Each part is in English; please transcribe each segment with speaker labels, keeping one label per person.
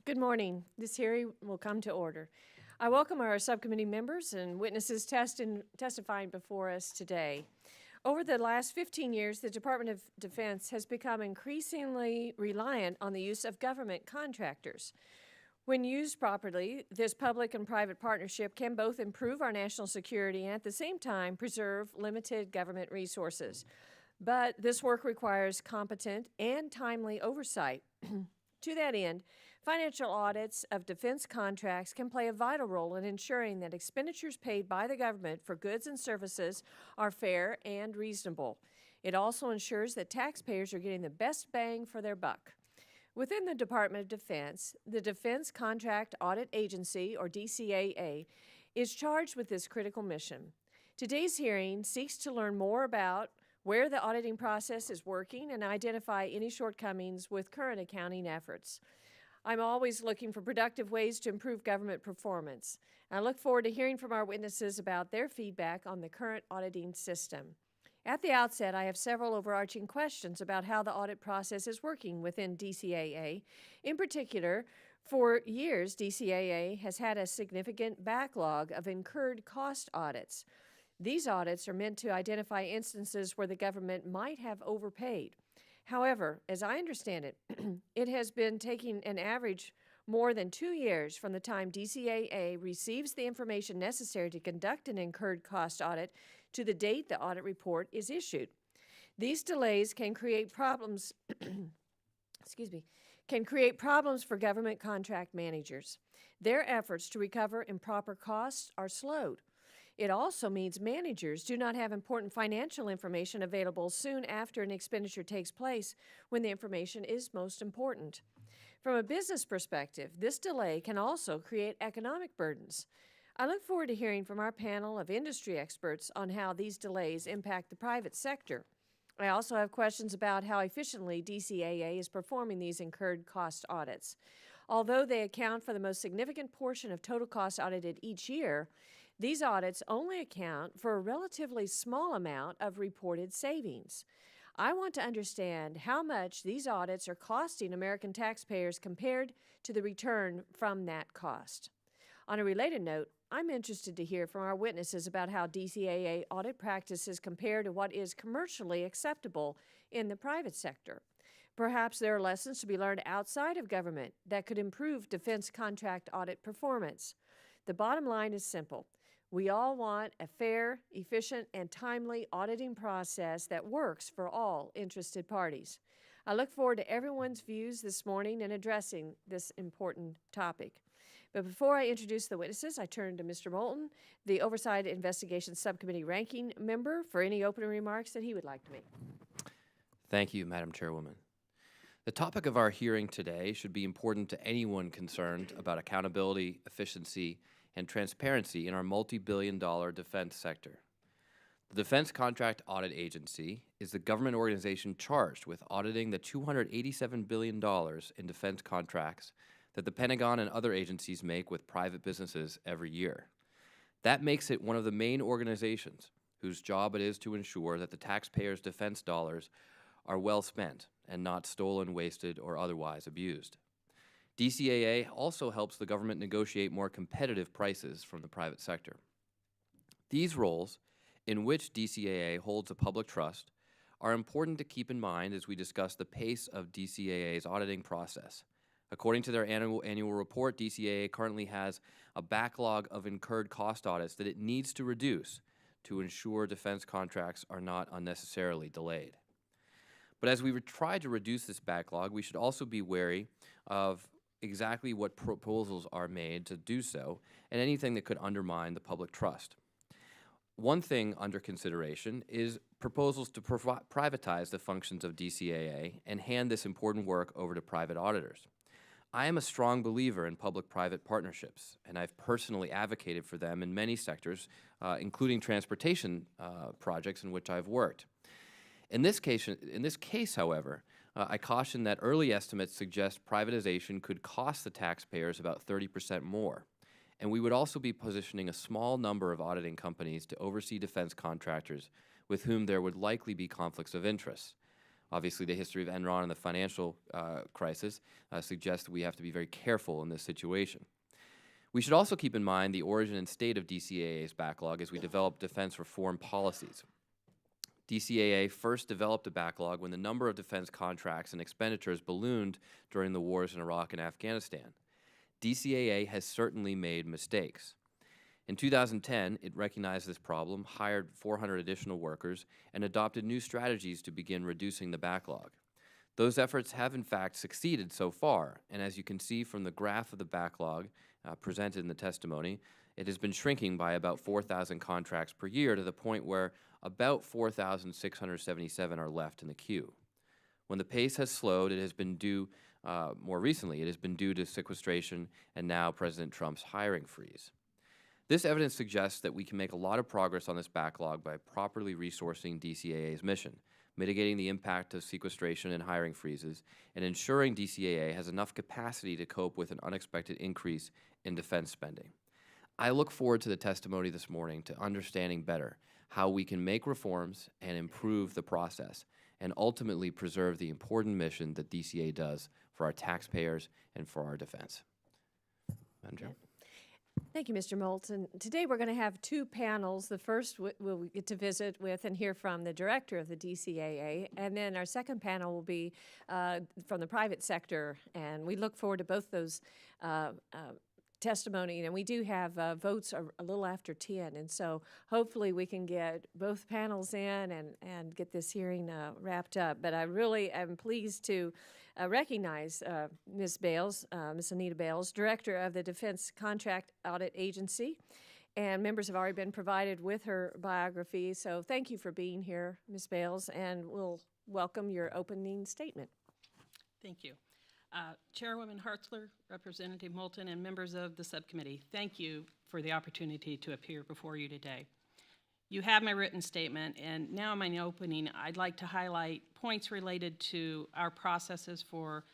Speaker 1: Good morning. This hearing will come to order. I welcome our subcommittee members and witnesses testifying before us today. Over the last 15 years, the Department of Defense has become increasingly reliant on the use of government contractors. When used properly, this public and private partnership can both improve our national security and at the same time preserve limited government resources. But this work requires competent and timely oversight. To that end, financial audits of defense contracts can play a vital role in ensuring that expenditures paid by the government for goods and services are fair and reasonable. It also ensures that taxpayers are getting the best bang for their buck. Within the Department of Defense, the Defense Contract Audit Agency, or DCAA, is charged with this critical mission. Today's hearing seeks to learn more about where the auditing process is working and identify any shortcomings with current accounting efforts. I'm always looking for productive ways to improve government performance. I look forward to hearing from our witnesses about their feedback on the current auditing system. At the outset, I have several overarching questions about how the audit process is working within DCAA. In particular, for years, DCAA has had a significant backlog of incurred cost audits. These audits are meant to identify instances where the government might have overpaid. However, as I understand it, it has been taking an average more than 2 years from the time DCAA receives the information necessary to conduct an incurred cost audit to the date the audit report is issued. These delays can create problems for government contract managers. Their efforts to recover improper costs are slowed. It also means managers do not have important financial information available soon after an expenditure takes place when the information is most important. From a business perspective, this delay can also create economic burdens. I look forward to hearing from our panel of industry experts on how these delays impact the private sector. I also have questions about how efficiently DCAA is performing these incurred cost audits. Although they account for the most significant portion of total costs audited each year, these audits only account for a relatively small amount of reported savings. I want to understand how much these audits are costing American taxpayers compared to the return from that cost. On a related note, I'm interested to hear from our witnesses about how DCAA audit practices compare to what is commercially acceptable in the private sector. Perhaps there are lessons to be learned outside of government that could improve defense contract audit performance. The bottom line is simple. We all want a fair, efficient, and timely auditing process that works for all interested parties. I look forward to everyone's views this morning in addressing this important topic. But before I introduce the witnesses, I turn to Mr. Moulton, the Oversight Investigation Subcommittee ranking member, for any opening remarks that he would like to make.
Speaker 2: Thank you, Madam Chairwoman. The topic of our hearing today should be important to anyone concerned about accountability, efficiency, and transparency in our multi-billion-dollar defense sector. The Defense Contract Audit Agency is the government organization charged with auditing the $287 billion in defense contracts that the Pentagon and other agencies make with private businesses every year. That makes it one of the main organizations whose job it is to ensure that the taxpayers' defense dollars are well spent and not stolen, wasted, or otherwise abused. DCAA also helps the government negotiate more competitive prices from the private sector. These roles, in which DCAA holds a public trust, are important to keep in mind as we discuss the pace of DCAA's auditing process. According to their annual report, DCAA currently has a backlog of incurred cost audits that it needs to reduce to ensure defense contracts are not unnecessarily delayed. But as we try to reduce this backlog, we should also be wary of exactly what proposals are made to do so, and anything that could undermine the public trust. One thing under consideration is proposals to privatize the functions of DCAA and hand this important work over to private auditors. I am a strong believer in public-private partnerships, and I've personally advocated for them in many sectors, including transportation projects in which I've worked. In this case, however, I caution that early estimates suggest privatization could cost the taxpayers about 30% more, and we would also be positioning a small number of auditing companies to oversee defense contractors with whom there would likely be conflicts of interest. Obviously, the history of Enron and the financial crisis suggests that we have to be very careful in this situation. We should also keep in mind the origin and state of DCAA's backlog as we develop defense reform policies. DCAA first developed a backlog when the number of defense contracts and expenditures ballooned during the wars in Iraq and Afghanistan. DCAA has certainly made mistakes. In 2010, it recognized this problem, hired 400 additional workers, and adopted new strategies to begin reducing the backlog. Those efforts have in fact succeeded so far, and as you can see from the graph of the backlog presented in the testimony, it has been shrinking by about 4,000 contracts per year to the point where about 4,677 are left in the queue. When the pace has slowed, it has been due, more recently, it has been due to sequestration and now President Trump's hiring freeze. This evidence suggests that we can make a lot of progress on this backlog by properly resourcing DCAA's mission, mitigating the impact of sequestration and hiring freezes, and ensuring DCAA has enough capacity to cope with an unexpected increase in defense spending. I look forward to the testimony this morning to understanding better how we can make reforms and improve the process and ultimately preserve the important mission that DCAA does for our taxpayers and for our defense. Madam Chair.
Speaker 1: Thank you, Mr. Moulton. Today we're going to have two panels. The first we'll get to visit with and hear from the director of the DCAA, and then our second panel will be from the private sector, and we look forward to both those testimony, and we do have votes a little after 10, and so hopefully we can get both panels in and get this hearing wrapped up. But I really am pleased to recognize Ms. Bales, Ms. Anita Bales, Director of the Defense Contract Audit Agency, and members have already been provided with her biography, so thank you for being here, Ms. Bales, and we'll welcome your opening statement.
Speaker 3: Thank you. Chairwoman Hartzler, Representative Moulton, and members of the subcommittee, thank you for the opportunity to appear before you today. You have my written statement, and now in my opening, I'd like to highlight points related to our processes for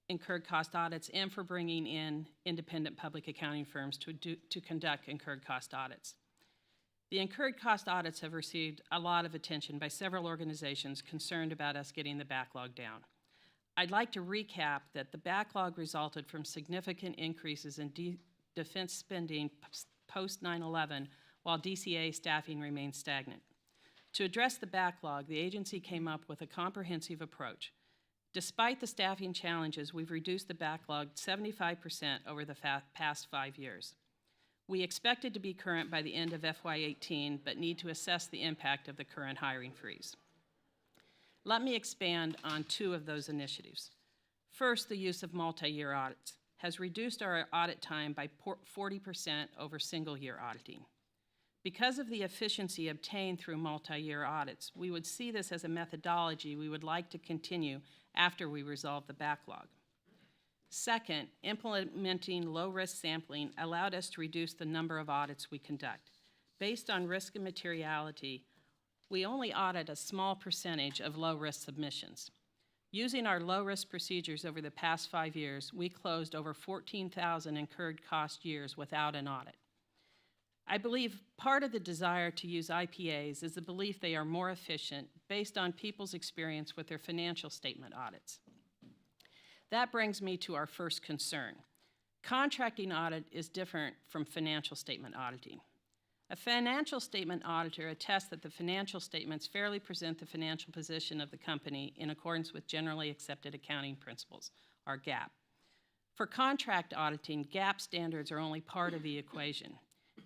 Speaker 3: incurred cost audits and for bringing in independent public accounting firms to conduct incurred cost audits. The incurred cost audits have received a lot of attention by several organizations concerned about us getting the backlog down. I'd like to recap that the backlog resulted from significant increases in defense spending post 9/11, while DCAA staffing remained stagnant. To address the backlog, the agency came up with a comprehensive approach. Despite the staffing challenges, we've reduced the backlog 75% over the past 5 years. We expected to be current by the end of FY18, but need to assess the impact of the current hiring freeze. Let me expand on two of those initiatives. First, the use of multi-year audits has reduced our audit time by 40% over single-year auditing. Because of the efficiency obtained through multi-year audits, we would see this as a methodology we would like to continue after we resolve the backlog. Second, implementing low-risk sampling allowed us to reduce the number of audits we conduct. Based on risk and materiality, we only audit a small percentage of low-risk submissions. Using our low-risk procedures over the past 5 years, we closed over 14,000 incurred cost years without an audit. I believe part of the desire to use IPAs is the belief they are more efficient based on people's experience with their financial statement audits. That brings me to our first concern. Contracting audit is different from financial statement auditing. A financial statement auditor attests that the financial statements fairly present the financial position of the company in accordance with generally accepted accounting principles, or GAAP. For contract auditing, GAAP standards are only part of the equation.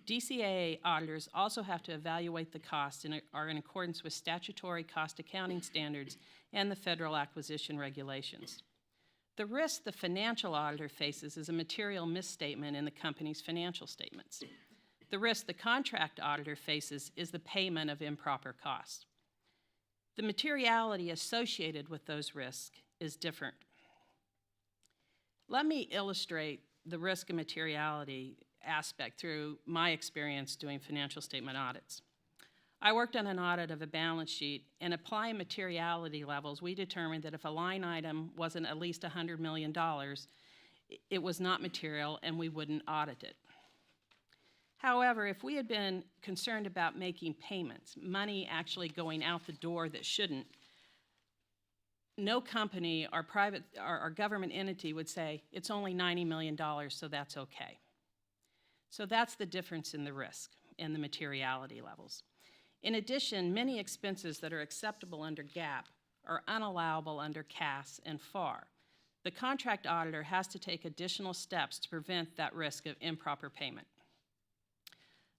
Speaker 3: DCAA auditors also have to evaluate the costs and are in accordance with statutory cost accounting standards and the federal acquisition regulations. The risk the financial auditor faces is a material misstatement in the company's financial statements. The risk the contract auditor faces is the payment of improper costs. The materiality associated with those risks is different. Let me illustrate the risk and materiality aspect through my experience doing financial statement audits. I worked on an audit of a balance sheet, and applying materiality levels, we determined that if a line item wasn't at least $100 million, it was not material and we wouldn't audit it. However, if we had been concerned about making payments, money actually going out the door that shouldn't, no company or government entity would say, it's only $90 million, so that's okay. So that's the difference in the risk and the materiality levels. In addition, many expenses that are acceptable under GAAP are unallowable under CAS and FAR. The contract auditor has to take additional steps to prevent that risk of improper payment.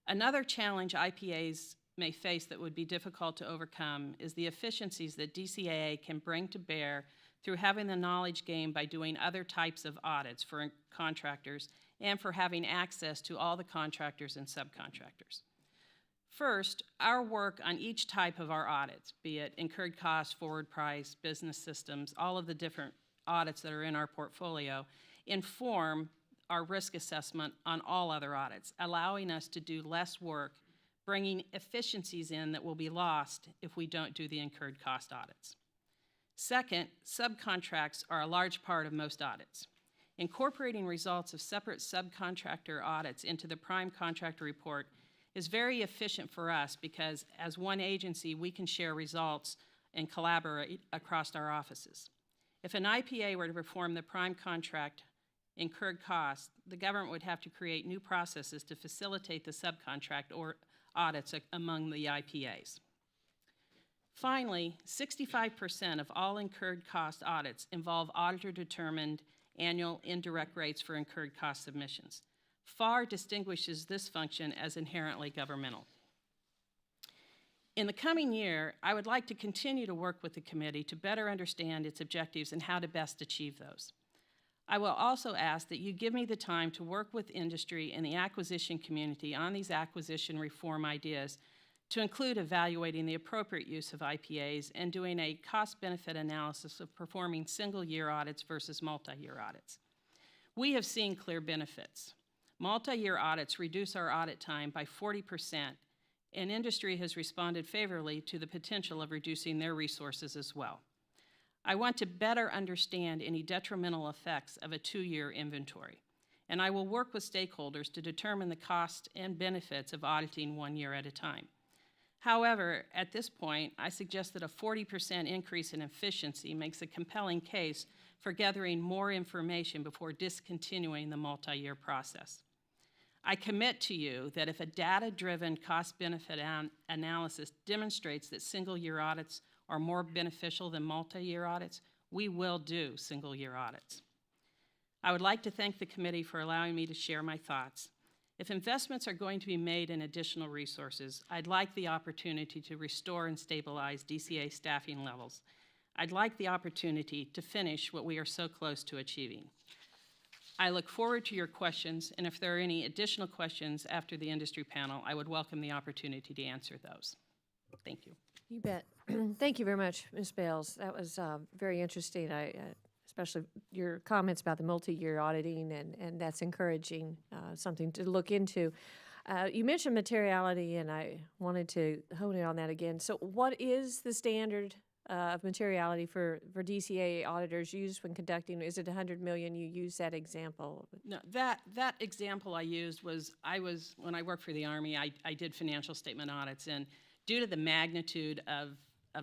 Speaker 3: Another challenge IPAs may face that would be difficult to overcome is the efficiencies that DCAA can bring to bear through having the knowledge gained by doing other types of audits for contractors and for having access to all the contractors and subcontractors. First, our work on each type of our audits, be it incurred costs, forward price, business systems, all of the different audits that are in our portfolio, inform our risk assessment on all other audits, allowing us to do less work, bringing efficiencies in that will be lost if we don't do the incurred cost audits. Second, subcontracts are a large part of most audits. Incorporating results of separate subcontractor audits into the prime contractor report is very efficient for us because as one agency, we can share results and collaborate across our offices. If an IPA were to perform the prime contract incurred costs, the government would have to create new processes to facilitate the subcontract or audits among the IPAs. Finally, 65% of all incurred cost audits involve auditor-determined annual indirect rates for incurred cost submissions. FAR distinguishes this function as inherently governmental. In the coming year, I would like to continue to work with the committee to better understand its objectives and how to best achieve those. I will also ask that you give me the time to work with industry and the acquisition community on these acquisition reform ideas to include evaluating the appropriate use of IPAs and doing a cost-benefit analysis of performing single-year audits versus multi-year audits. We have seen clear benefits. Multi-year audits reduce our audit time by 40%, and industry has responded favorably to the potential of reducing their resources as well. I want to better understand any detrimental effects of a 2-year inventory, and I will work with stakeholders to determine the cost and benefits of auditing 1 year at a time. However, at this point, I suggest that a 40% increase in efficiency makes a compelling case for gathering more information before discontinuing the multi-year process. I commit to you that if a data-driven cost-benefit analysis demonstrates that single-year audits are more beneficial than multi-year audits, we will do single-year audits. I would like to thank the committee for allowing me to share my thoughts. If investments are going to be made in additional resources, I'd like the opportunity to restore and stabilize DCA staffing levels. I'd like the opportunity to finish what we are so close to achieving. I look forward to your questions, and if there are any additional questions after the industry panel, I would welcome the opportunity to answer those. Thank you.
Speaker 1: You bet. Thank you very much, Ms. Bales. That was very interesting. Especially your comments about the multi-year auditing, and that's encouraging, something to look into. You mentioned materiality, and I wanted to hone in on that again. So what is the standard of materiality for DCAA auditors used when conducting? Is it $100 million? You use that example.
Speaker 3: No, that example I used was, when I worked for the Army, I did financial statement audits, and due to the magnitude of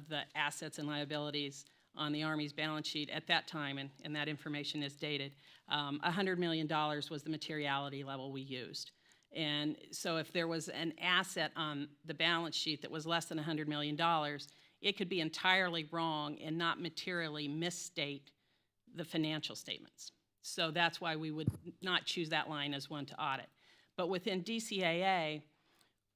Speaker 3: the assets and liabilities on the Army's balance sheet at that time, and that information is dated, $100 million was the materiality level we used. And so if there was an asset on the balance sheet that was less than $100 million, it could be entirely wrong and not materially misstate the financial statements. So that's why we would not choose that line as one to audit. But within DCAA,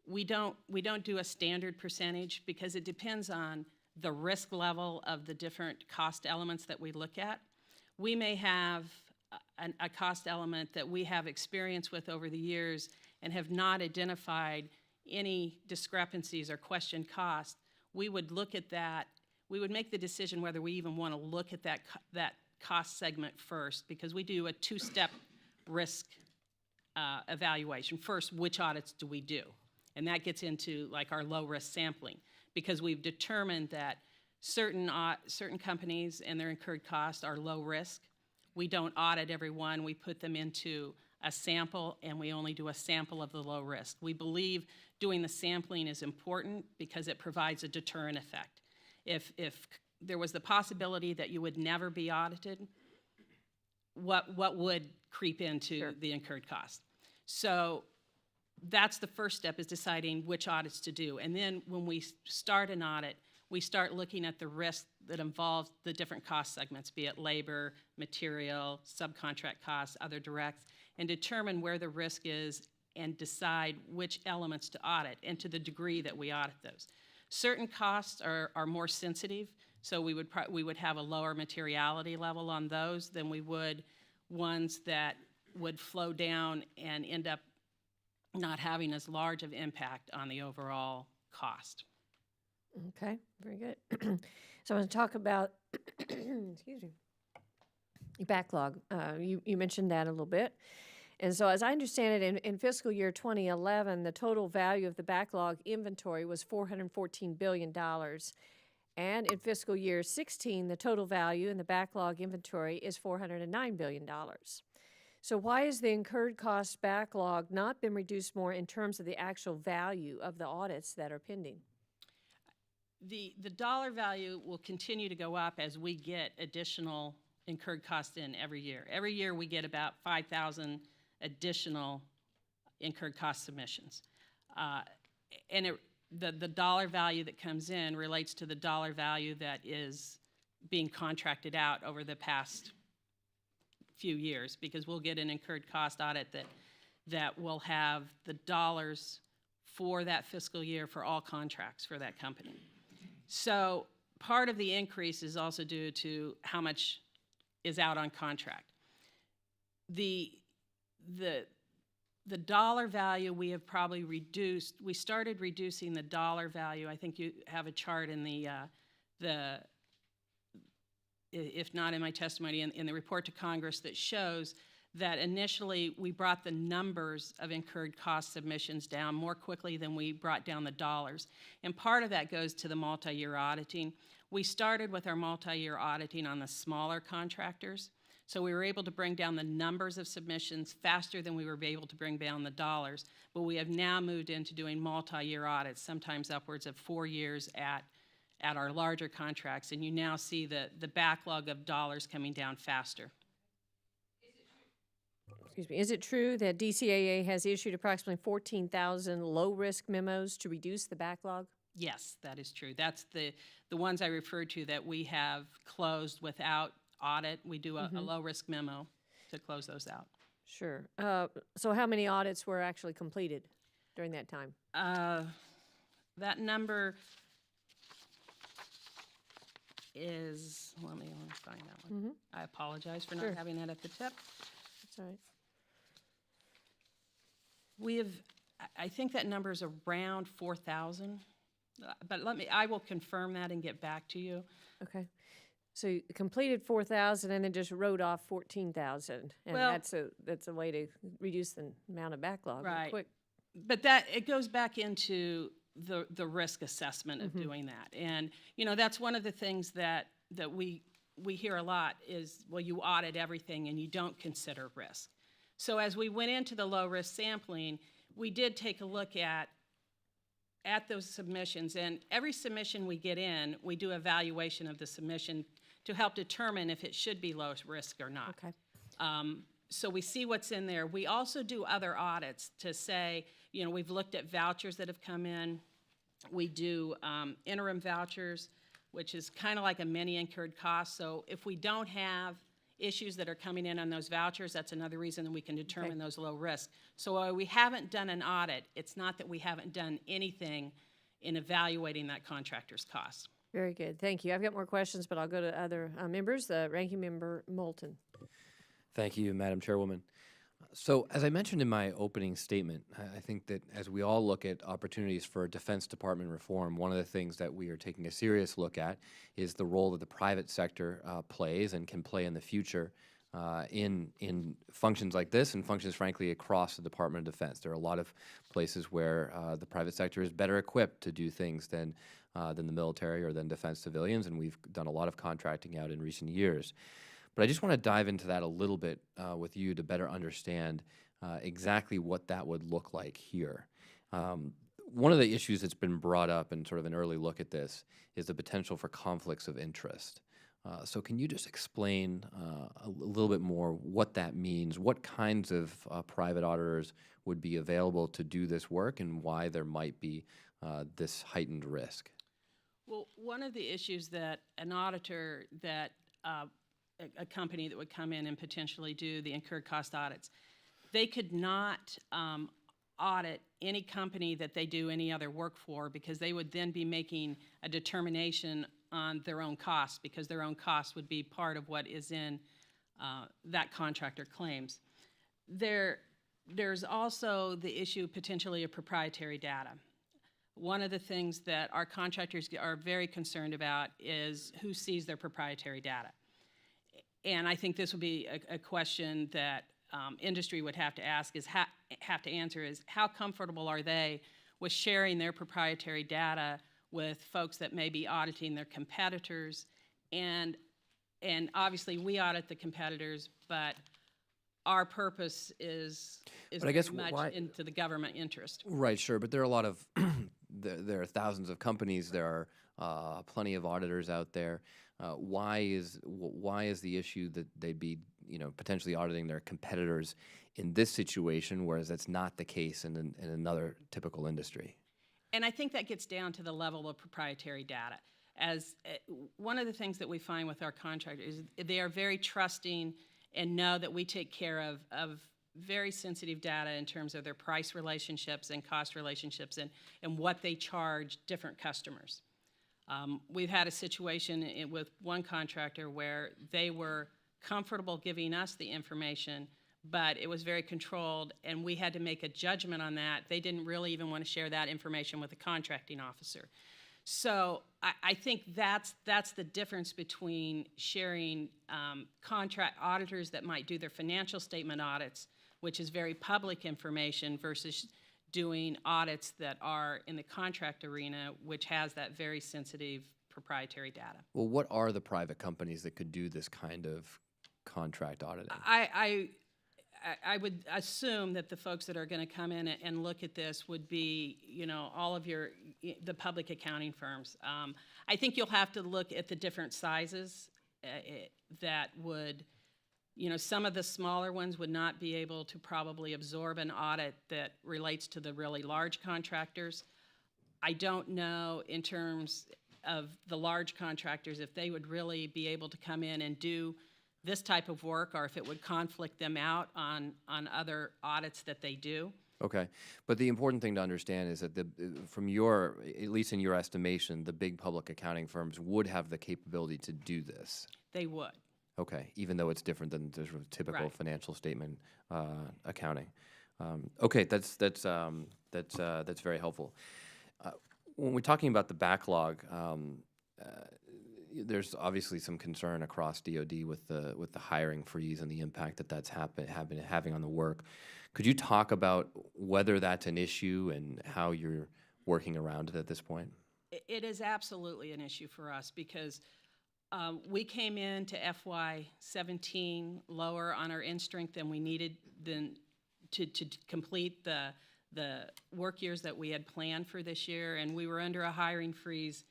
Speaker 3: we don't do a standard percentage because it depends on the risk level of the different cost elements that we look at. We may have a cost element that we have experience with over the years and have not identified any discrepancies or questioned cost. We would look at that. We would make the decision whether we even want to look at that cost segment first, because we do a 2-step risk evaluation. First, which audits do we do? And that gets into like our low-risk sampling, because we've determined that certain companies and their incurred costs are low risk. We don't audit every one. We put them into a sample, and we only do a sample of the low risk. We believe doing the sampling is important because it provides a deterrent effect. If there was the possibility that you would never be audited, what would creep into
Speaker 1: Sure.
Speaker 3: the incurred cost. So that's the first step, is deciding which audits to do. And then when we start an audit, we start looking at the risk that involves the different cost segments, be it labor, material, subcontract costs, other directs, and determine where the risk is and decide which elements to audit and to the degree that we audit those. Certain costs are more sensitive, so we would have a lower materiality level on those than we would ones that would flow down and end up not having as large of impact on the overall cost.
Speaker 1: Okay, very good. So I want to talk about, excuse me, your backlog. You mentioned that a little bit. And so as I understand it, in fiscal year 2011, the total value of the backlog inventory was $414 billion. And in fiscal year 16, the total value in the backlog inventory is $409 billion. So why has the incurred cost backlog not been reduced more in terms of the actual value of the audits that are pending?
Speaker 3: The dollar value will continue to go up as we get additional incurred costs in every year. Every year we get about 5,000 additional incurred cost submissions. And the dollar value that comes in relates to the dollar value that is being contracted out over the past few years, because we'll get an incurred cost audit that will have the dollars for that fiscal year for all contracts for that company. So part of the increase is also due to how much is out on contract. The dollar value we have probably reduced. We started reducing the dollar value. I think you have a chart in if not in my testimony, in the report to Congress, that shows that initially we brought the numbers of incurred cost submissions down more quickly than we brought down the dollars. And part of that goes to the multi-year auditing. We started with our multi-year auditing on the smaller contractors, so we were able to bring down the numbers of submissions faster than we were able to bring down the dollars. But we have now moved into doing multi-year audits, sometimes upwards of 4 years at our larger contracts, and you now see the backlog of dollars coming down faster.
Speaker 1: Excuse me. Is it true that DCAA has issued approximately 14,000 low-risk memos to reduce the backlog?
Speaker 3: Yes, that is true. That's the ones I referred to that we have closed without audit. We do a low-risk memo to close those out.
Speaker 1: Sure. So how many audits were actually completed during that time?
Speaker 3: That number is, let me find that one. I apologize for
Speaker 1: Sure.
Speaker 3: not having that at the tip.
Speaker 1: That's all right.
Speaker 3: We have, I think that number is around 4,000, but I will confirm that and get back to you.
Speaker 1: Okay. So you completed 4,000 and then just wrote off 14,000. And
Speaker 3: Well-
Speaker 1: that's a way to reduce the amount of backlog real
Speaker 3: Right.
Speaker 1: quick.
Speaker 3: But it goes back into the risk assessment of doing that. And, that's one of the things that we hear a lot is, well, you audit everything and you don't consider risk. So as we went into the low-risk sampling, we did take a look at those submissions. And every submission we get in, we do evaluation of the submission to help determine if it should be low risk or not.
Speaker 1: Okay.
Speaker 3: So we see what's in there. We also do other audits to say, we've looked at vouchers that have come in. We do interim vouchers, which is kind of like a mini incurred cost. So if we don't have issues that are coming in on those vouchers, that's another reason that we can determine those low risk. So while we haven't done an audit, it's not that we haven't done anything in evaluating that contractor's cost.
Speaker 1: Very good. Thank you. I've got more questions, but I'll go to other members. Ranking Member Moulton.
Speaker 2: Thank you, Madam Chairwoman. So, as I mentioned in my opening statement, I think that as we all look at opportunities for Defense Department reform, one of the things that we are taking a serious look at is the role that the private sector plays and can play in the future in functions like this and functions, frankly, across the Department of Defense. There are a lot of places where the private sector is better equipped to do things than the military or than defense civilians, and we've done a lot of contracting out in recent years. But I just want to dive into that a little bit with you to better understand exactly what that would look like here. One of the issues that's been brought up in sort of an early look at this is the potential for conflicts of interest. So can you just explain a little bit more what that means? What kinds of private auditors would be available to do this work, and why there might be this heightened risk?
Speaker 3: Well, one of the issues that an auditor that a company that would come in and potentially do the incurred cost audits, they could not audit any company that they do any other work for, because they would then be making a determination on their own costs, because their own costs would be part of what is in that contractor claims. There's also the issue potentially of proprietary data. One of the things that our contractors are very concerned about is who sees their proprietary data. And I think this would be a question that industry would have to answer is how comfortable are they with sharing their proprietary data with folks that may be auditing their competitors. And obviously we audit the competitors, but our purpose is
Speaker 2: But I guess
Speaker 3: very much
Speaker 2: why-
Speaker 3: into the government interest.
Speaker 2: Right, sure, but there are a lot of there are thousands of companies. There are plenty of auditors out there. Why is the issue that they'd be potentially auditing their competitors in this situation, whereas that's not the case in another typical industry?
Speaker 3: And I think that gets down to the level of proprietary data. As one of the things that we find with our contractors is they are very trusting and know that we take care of very sensitive data in terms of their price relationships and cost relationships and what they charge different customers. We've had a situation with one contractor where they were comfortable giving us the information, but it was very controlled, and we had to make a judgment on that. They didn't really even want to share that information with the contracting officer. So I think that's the difference between sharing contract auditors that might do their financial statement audits, which is very public information, versus doing audits that are in the contract arena, which has that very sensitive proprietary data.
Speaker 2: Well, what are the private companies that could do this kind of contract auditing?
Speaker 3: I would assume that the folks that are going to come in and look at this would be, all of the public accounting firms. I think you'll have to look at the different sizes that would, some of the smaller ones would not be able to probably absorb an audit that relates to the really large contractors. I don't know in terms of the large contractors if they would really be able to come in and do this type of work, or if it would conflict them out on other audits that they do.
Speaker 2: Okay, but the important thing to understand is that from your, at least in your estimation, the big public accounting firms would have the capability to do this.
Speaker 3: They would.
Speaker 2: Okay, even though it's different than the sort of typical
Speaker 3: Right.
Speaker 2: financial statement accounting. Okay, that's very helpful. When we're talking about the backlog, there's obviously some concern across DoD with the hiring freeze and the impact that's having on the work. Could you talk about whether that's an issue and how you're working around it at this point?
Speaker 3: It is absolutely an issue for us because we came into FY17 lower on our end strength than we needed to complete the work years that we had planned for this year, and we were under a hiring freeze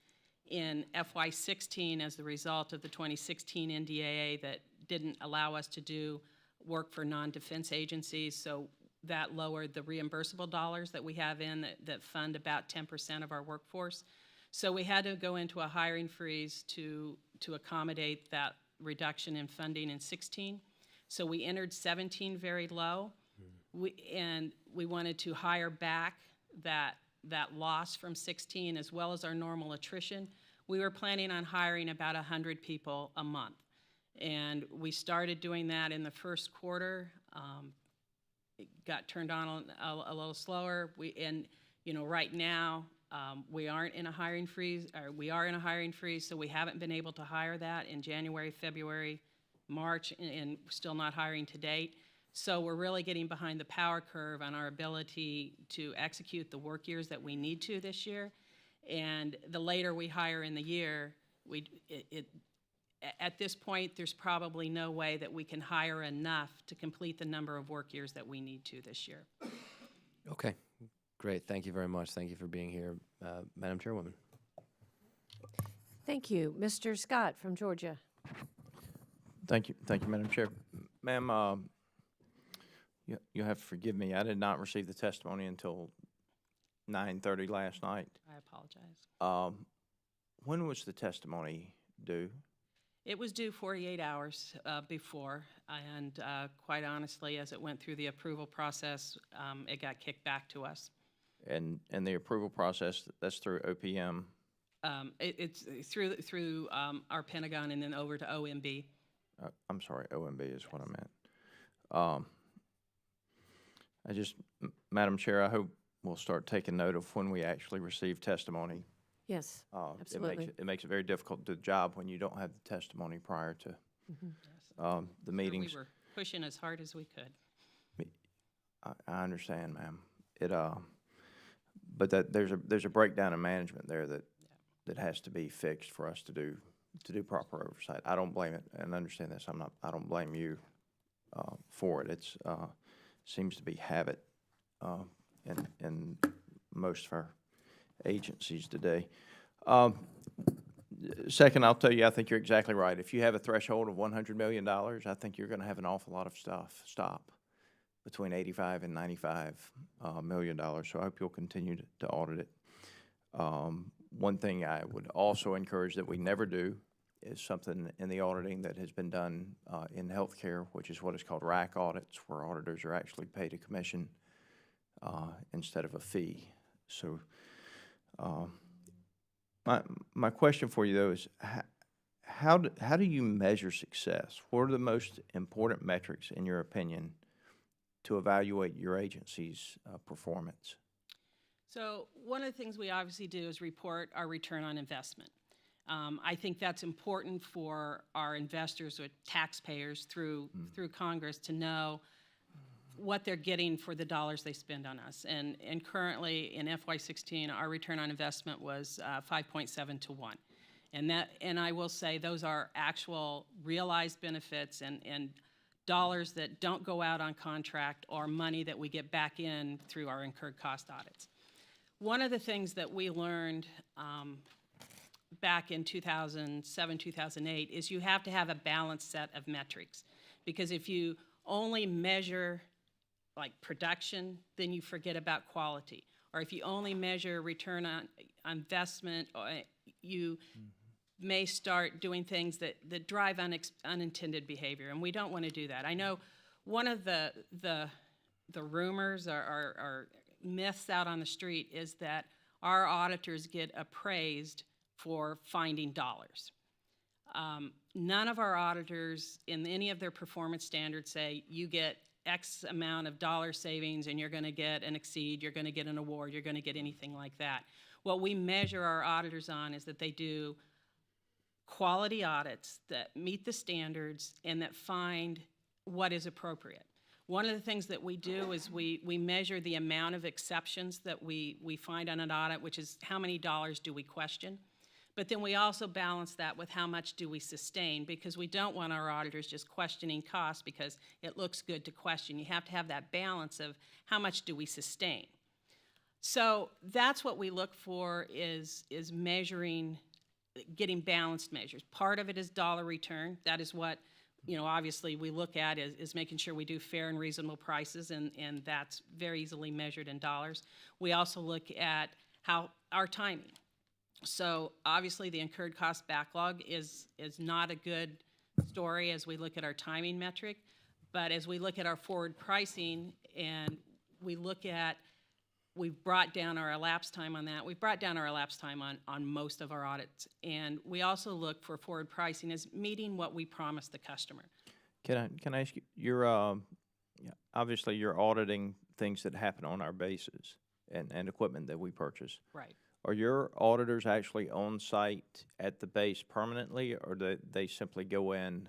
Speaker 3: in FY16 as the result of the 2016 NDAA that didn't allow us to do work for non-defense agencies, so that lowered the reimbursable dollars that we have that fund about 10% of our workforce. So we had to go into a hiring freeze to accommodate that reduction in funding in 16. So we entered 17 very low, and we wanted to hire back that loss from 16 as well as our normal attrition. We were planning on hiring about 100 people a month, and we started doing that in the first quarter. It got turned on a little slower. Right now we aren't in a hiring freeze, or we are in a hiring freeze, so we haven't been able to hire that in January, February, March, and still not hiring to date. So we're really getting behind the power curve on our ability to execute the work years that we need to this year. And the later we hire in the year, at this point, there's probably no way that we can hire enough to complete the number of work years that we need to this year.
Speaker 2: Okay, Great. Thank you very much. Thank you for being here, Madam Chairwoman.
Speaker 1: Thank you. Mr. Scott from Georgia.
Speaker 4: Thank you, Madam Chair. Ma'am, you have to forgive me. I did not receive the testimony until 9:30 last night.
Speaker 3: I apologize.
Speaker 4: When was the testimony due?
Speaker 3: It was due 48 hours before, and quite honestly, as it went through the approval process, it got kicked back to us.
Speaker 4: And the approval process, that's through OPM.
Speaker 3: It's through our Pentagon and then over to OMB.
Speaker 4: I'm sorry, OMB is what I meant. Madam Chair, I hope we'll start taking note of when we actually receive testimony.
Speaker 1: Yes,
Speaker 4: It
Speaker 1: absolutely.
Speaker 4: makes it very difficult to do the job when you don't have the testimony prior to the meetings.
Speaker 3: We were pushing as hard as we could.
Speaker 4: I understand, ma'am. But there's a breakdown in management there that has to be fixed for us to do proper oversight. I don't blame it, and understand this. I don't blame you for it. It's seems to be habit in most of our agencies today. Second, I'll tell you, I think you're exactly right. If you have a threshold of $100 million, I think you're going to have an awful lot of stuff stop between 85 and 95 million dollars. So I hope you'll continue to audit it. One thing I would also encourage that we never do is something in the auditing that has been done in healthcare, which is what is called RAC audits, where auditors are actually paid a commission instead of a fee. So my question for you, though, is how do you measure success? What are the most important metrics, in your opinion, to evaluate your agency's performance?
Speaker 3: So one of the things we obviously do is report our return on investment. I think that's important for our investors or taxpayers through Congress to know what they're getting for the dollars they spend on us. And currently in FY16, our return on investment was 5.7 to 1. And I will say those are actual realized benefits and dollars that don't go out on contract or money that we get back in through our incurred cost audits. One of the things that we learned back in 2007, 2008 is you have to have a balanced set of metrics, because if you only measure like production, then you forget about quality. Or if you only measure return on investment, you may start doing things that drive unintended behavior, and we don't want to do that. I know one of the rumors or myths out on the street is that our auditors get appraised for finding dollars. None of our auditors in any of their performance standards say you get X amount of dollar savings and you're going to get an exceed, you're going to get an award, you're going to get anything like that. What we measure our auditors on is that they do quality audits that meet the standards and that find what is appropriate. One of the things that we do is we measure the amount of exceptions that we find on an audit, which is how many dollars do we question. But then we also balance that with how much do we sustain, because we don't want our auditors just questioning costs because it looks good to question. You have to have that balance of how much do we sustain. So that's what we look for is measuring, getting balanced measures. Part of it is dollar return. That is what, obviously we look at is making sure we do fair and reasonable prices, and that's very easily measured in dollars. We also look at how our timing. So obviously the incurred cost backlog is not a good story as we look at our timing metric, but as we look at our forward pricing and we've brought down our elapsed time on that. We've brought down our elapsed time on most of our audits, and we also look for forward pricing as meeting what we promised the customer.
Speaker 4: Can I ask you, you're obviously you're auditing things that happen on our bases and equipment that we purchase.
Speaker 3: Right.
Speaker 4: Are your auditors actually on site at the base permanently, or do they simply go in?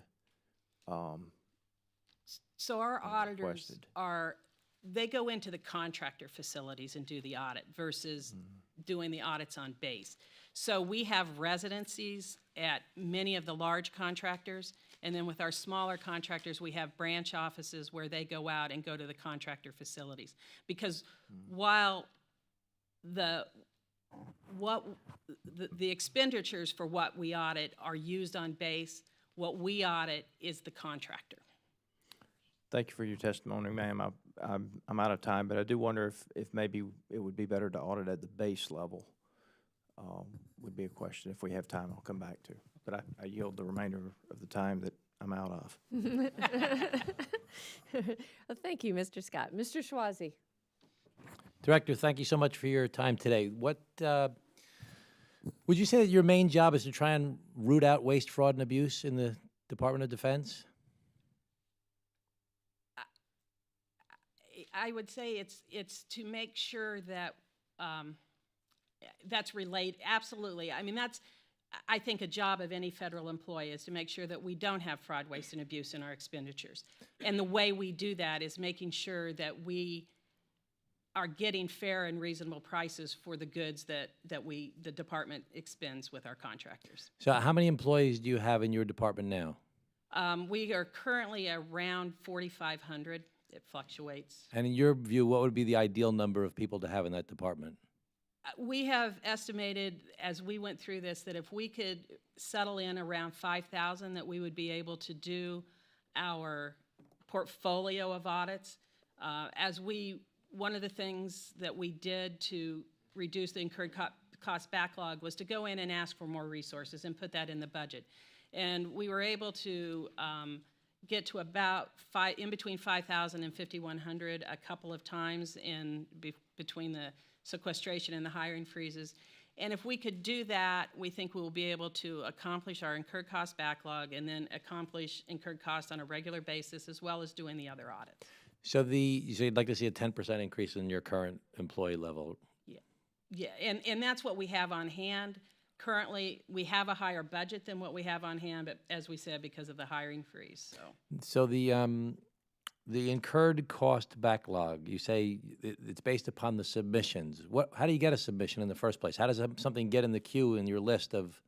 Speaker 3: So our auditors
Speaker 4: requested?
Speaker 3: they go into the contractor facilities and do the audit versus doing the audits on base. So we have residencies at many of the large contractors, and then with our smaller contractors, we have branch offices where they go out and go to the contractor facilities. Because while the expenditures for what we audit are used on base. What we audit is the contractor.
Speaker 4: Thank you for your testimony, ma'am. I'm out of time, but I do wonder if maybe it would be better to audit at the base level. Would be a question. If we have time, I'll come back to. But I yield the remainder of the time that I'm out of.
Speaker 1: Well, thank you, Mr. Scott. Mr. Schwazi.
Speaker 5: Director, thank you so much for your time today. What would you say that your main job is to try and root out waste, fraud, and abuse in the Department of Defense?
Speaker 3: I would say it's to make sure that that's related. Absolutely. I mean, that's, I think, a job of any federal employee is to make sure that we don't have fraud, waste, and abuse in our expenditures. And the way we do that is making sure that we are getting fair and reasonable prices for the goods that the department expends with our contractors.
Speaker 5: So how many employees do you have in your department now?
Speaker 3: We are currently around 4,500. It fluctuates.
Speaker 5: And in your view, what would be the ideal number of people to have in that department?
Speaker 3: We have estimated, as we went through this, that if we could settle in around 5,000, that we would be able to do our portfolio of audits. One of the things that we did to reduce the incurred cost backlog was to go in and ask for more resources and put that in the budget. And we were able to get to about in between 5,000 and 5,100 a couple of times between the sequestration and the hiring freezes. And if we could do that, we think we will be able to accomplish our incurred cost backlog and then accomplish incurred costs on a regular basis, as well as doing the other audits.
Speaker 5: So you'd like to see a 10% increase in your current employee level?
Speaker 3: Yeah, and that's what we have on hand. Currently, we have a higher budget than what we have on hand, but as we said, because of the hiring freeze.
Speaker 5: So the incurred cost backlog, you say it's based upon the submissions. How do you get a submission in the first place? How does something get in the queue in your list of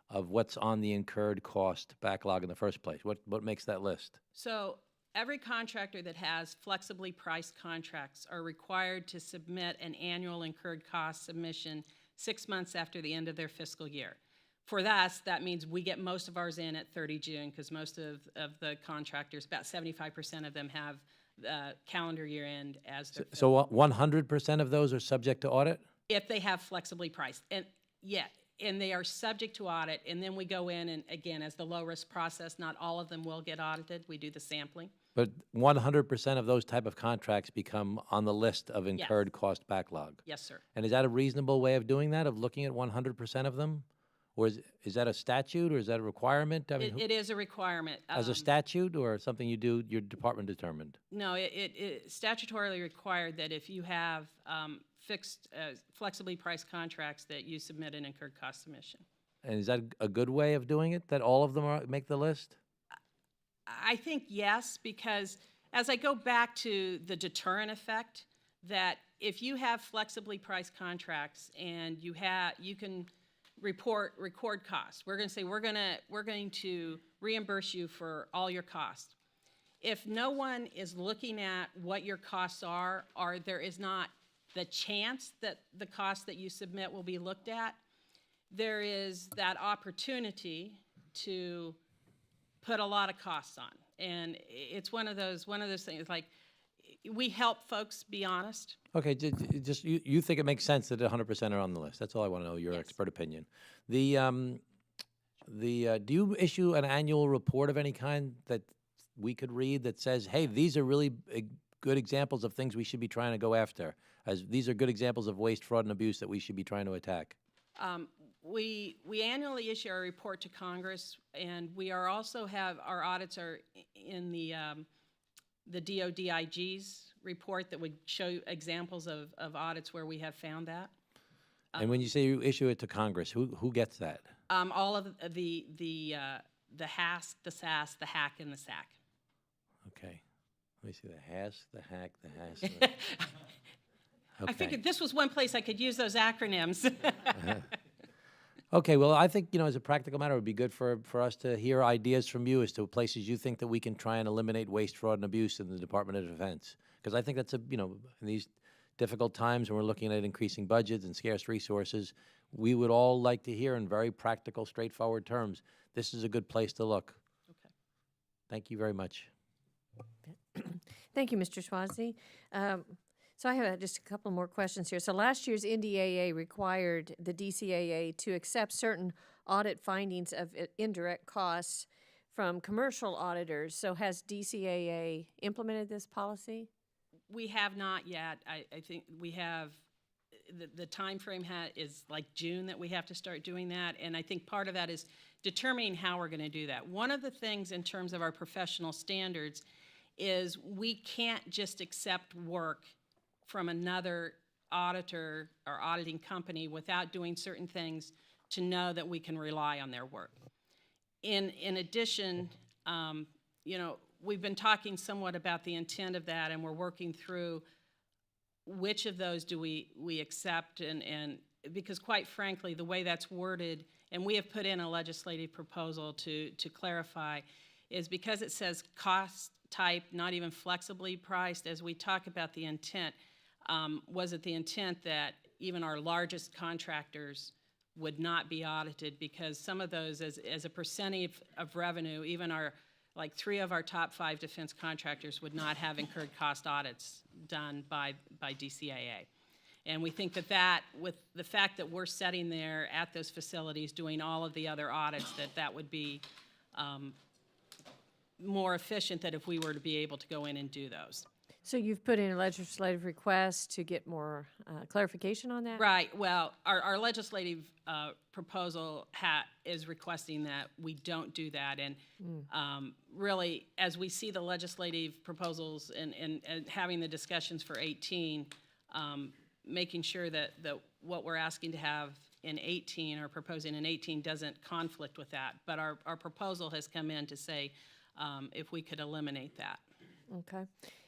Speaker 5: what's on the incurred cost backlog in the first place? What makes that list?
Speaker 3: So every contractor that has flexibly priced contracts are required to submit an annual incurred cost submission 6 months after the end of their fiscal year. For us, that means we get most of ours in at 30 June because most of the contractors, about 75% of them, have calendar year end as their
Speaker 5: So 100% of those are subject to audit?
Speaker 3: if they have flexibly priced. And yeah, and they are subject to audit. And then we go in and, again, as the low risk process, not all of them will get audited. We do the sampling.
Speaker 5: But 100% of those type of contracts become on the list of incurred cost backlog?
Speaker 3: Yes, sir.
Speaker 5: And is that a reasonable way of doing that, of looking at 100% of them? Or is that a statute, or is that a requirement? I mean,
Speaker 3: It is a requirement.
Speaker 5: as a statute, or something you do, your department determined?
Speaker 3: No, it statutorily required that if you have fixed, flexibly priced contracts, that you submit an incurred cost submission.
Speaker 5: And is that a good way of doing it, that all of them make the list?
Speaker 3: I think yes, because as I go back to the deterrent effect, that if you have flexibly priced contracts and you can record costs. We're going to say we're going to reimburse you for all your costs. If no one is looking at what your costs are, or there is not the chance that the cost that you submit will be looked at, there is that opportunity to put a lot of costs on. And it's one of those things, like, we help folks be honest.
Speaker 5: Okay, just you think it makes sense that 100% are on the list. That's all I want to know, your expert opinion. Do you issue an annual report of any kind that we could read that says, hey, these are really good examples of things we should be trying to go after, as these are good examples of waste, fraud, and abuse that we should be trying to attack?
Speaker 3: We annually issue our report to Congress, and we are also have our audits are in the DODIG's report that would show examples of audits where we have found that.
Speaker 5: And when you say you issue it to Congress, who gets that?
Speaker 3: All of the HASC, the SAS, the HAC, and the SAC.
Speaker 5: Okay. Let me see, the HAS, the HAC, the HAS.
Speaker 3: I
Speaker 5: Okay.
Speaker 3: figured this was one place I could use those acronyms.
Speaker 5: Okay, well, I think, as a practical matter, it would be good for us to hear ideas from you as to places you think that we can try and eliminate waste, fraud, and abuse in the Department of Defense. Because I think that's in these difficult times and we're looking at increasing budgets and scarce resources, we would all like to hear in very practical, straightforward terms, this is a good place to look.
Speaker 3: Okay.
Speaker 5: Thank you very much.
Speaker 1: Thank you, Mr. Schwarzy. So I have just a couple more questions here. So last year's NDAA required the DCAA to accept certain audit findings of indirect costs from commercial auditors. So has DCAA implemented this policy?
Speaker 3: We have not yet. I think we have, the timeframe is like June that we have to start doing that, and I think part of that is determining how we're going to do that. One of the things in terms of our professional standards is we can't just accept work from another auditor or auditing company without doing certain things to know that we can rely on their work. In addition, you know, we've been talking somewhat about the intent of that, and we're working through which of those do we accept, and because quite frankly, the way that's worded, and we have put in a legislative proposal to clarify, is because it says cost type, not even flexibly priced, as we talk about the intent, was it the intent that even our largest contractors would not be audited, because some of those, as a percentage of revenue, even our, like 3 of our top 5 defense contractors would not have incurred cost audits done by DCAA. And we think that with the fact that we're sitting there at those facilities doing all of the other audits, that would be more efficient than if we were to be able to go in and do those.
Speaker 1: So you've put in a legislative request to get more clarification on that?
Speaker 3: Right. Well, our legislative proposal is requesting that we don't do that. And really, as we see the legislative proposals and having the discussions for 18, making sure that what we're asking to have in 18 or proposing in 18 doesn't conflict with that. But our proposal has come in to say if we could eliminate that.
Speaker 1: Okay.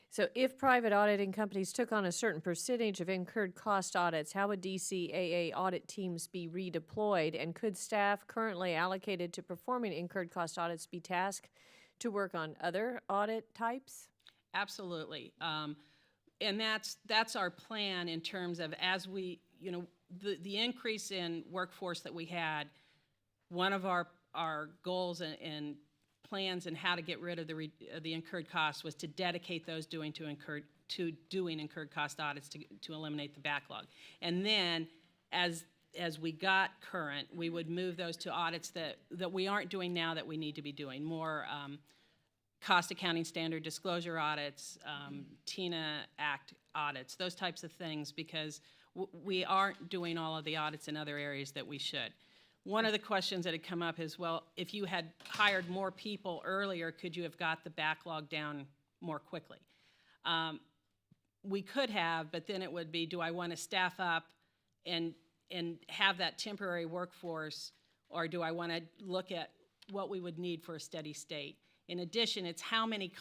Speaker 1: So if private auditing companies took on a certain percentage of incurred cost audits, how would DCAA audit teams be redeployed? And could staff currently allocated to performing incurred cost audits be tasked to work on other audit types?
Speaker 3: Absolutely. And that's our plan in terms of, as we, you know, the increase in workforce that we had, one of our goals and plans and how to get rid of the incurred costs was to dedicate those doing incurred cost audits to eliminate the backlog. And then as we got current, we would move those to audits that we aren't doing now that we need to be doing, more cost accounting standard disclosure audits, TINA Act audits, those types of things, because we aren't doing all of the audits in other areas that we should. One of the questions that had come up is, well, if you had hired more people earlier, could you have got the backlog down more quickly? We could have, but then it would be, do I want to staff up and have that temporary workforce, or do I want to look at what we would need for a steady state? In addition, it's how many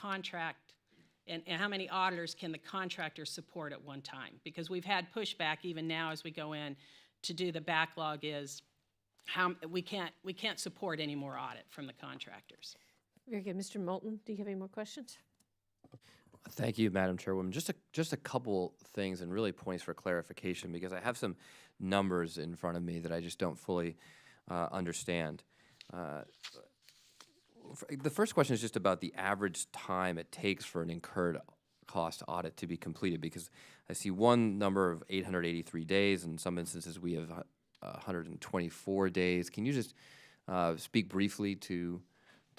Speaker 3: and how many auditors can the contractor support at one time? Because we've had pushback even now as we go in to do the backlog is, we can't support any more audit from the contractors.
Speaker 1: Very good. Mr. Moulton, do you have any more questions?
Speaker 2: Thank you, Madam Chairwoman. Just a couple things and really points for clarification, because I have some numbers in front of me that I just don't fully understand. The first question is just about the average time it takes for an incurred cost audit to be completed, because I see one number of 883 days. In some instances, we have 124 days. Can you just speak briefly to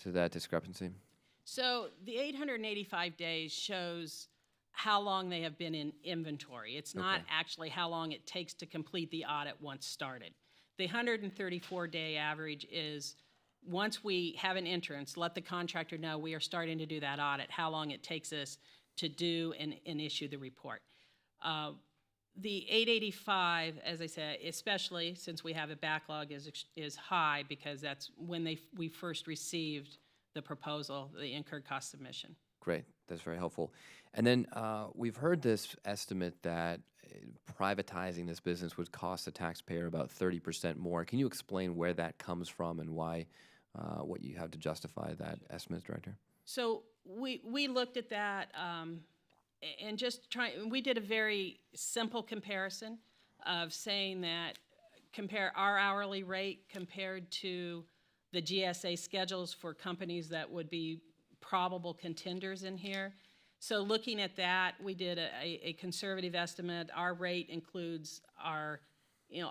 Speaker 2: that discrepancy?
Speaker 3: So the 885 days shows how long they have been in inventory. It's not actually how long it takes to complete the audit once started. The 134-day average is once we have an entrance, let the contractor know we are starting to do that audit, how long it takes us to do and issue the report. The 885, as I said, especially since we have a backlog, is high because that's when we first received the proposal, the incurred cost submission.
Speaker 2: Great, that's very helpful. And then we've heard this estimate that privatizing this business would cost the taxpayer about 30% more. Can you explain where that comes from and why, what you have to justify that estimate, Director?
Speaker 3: So we looked at that, and just trying, we did a very simple comparison of saying that compare our hourly rate compared to the GSA schedules for companies that would be probable contenders in here. So looking at that, we did a conservative estimate. Our rate includes our,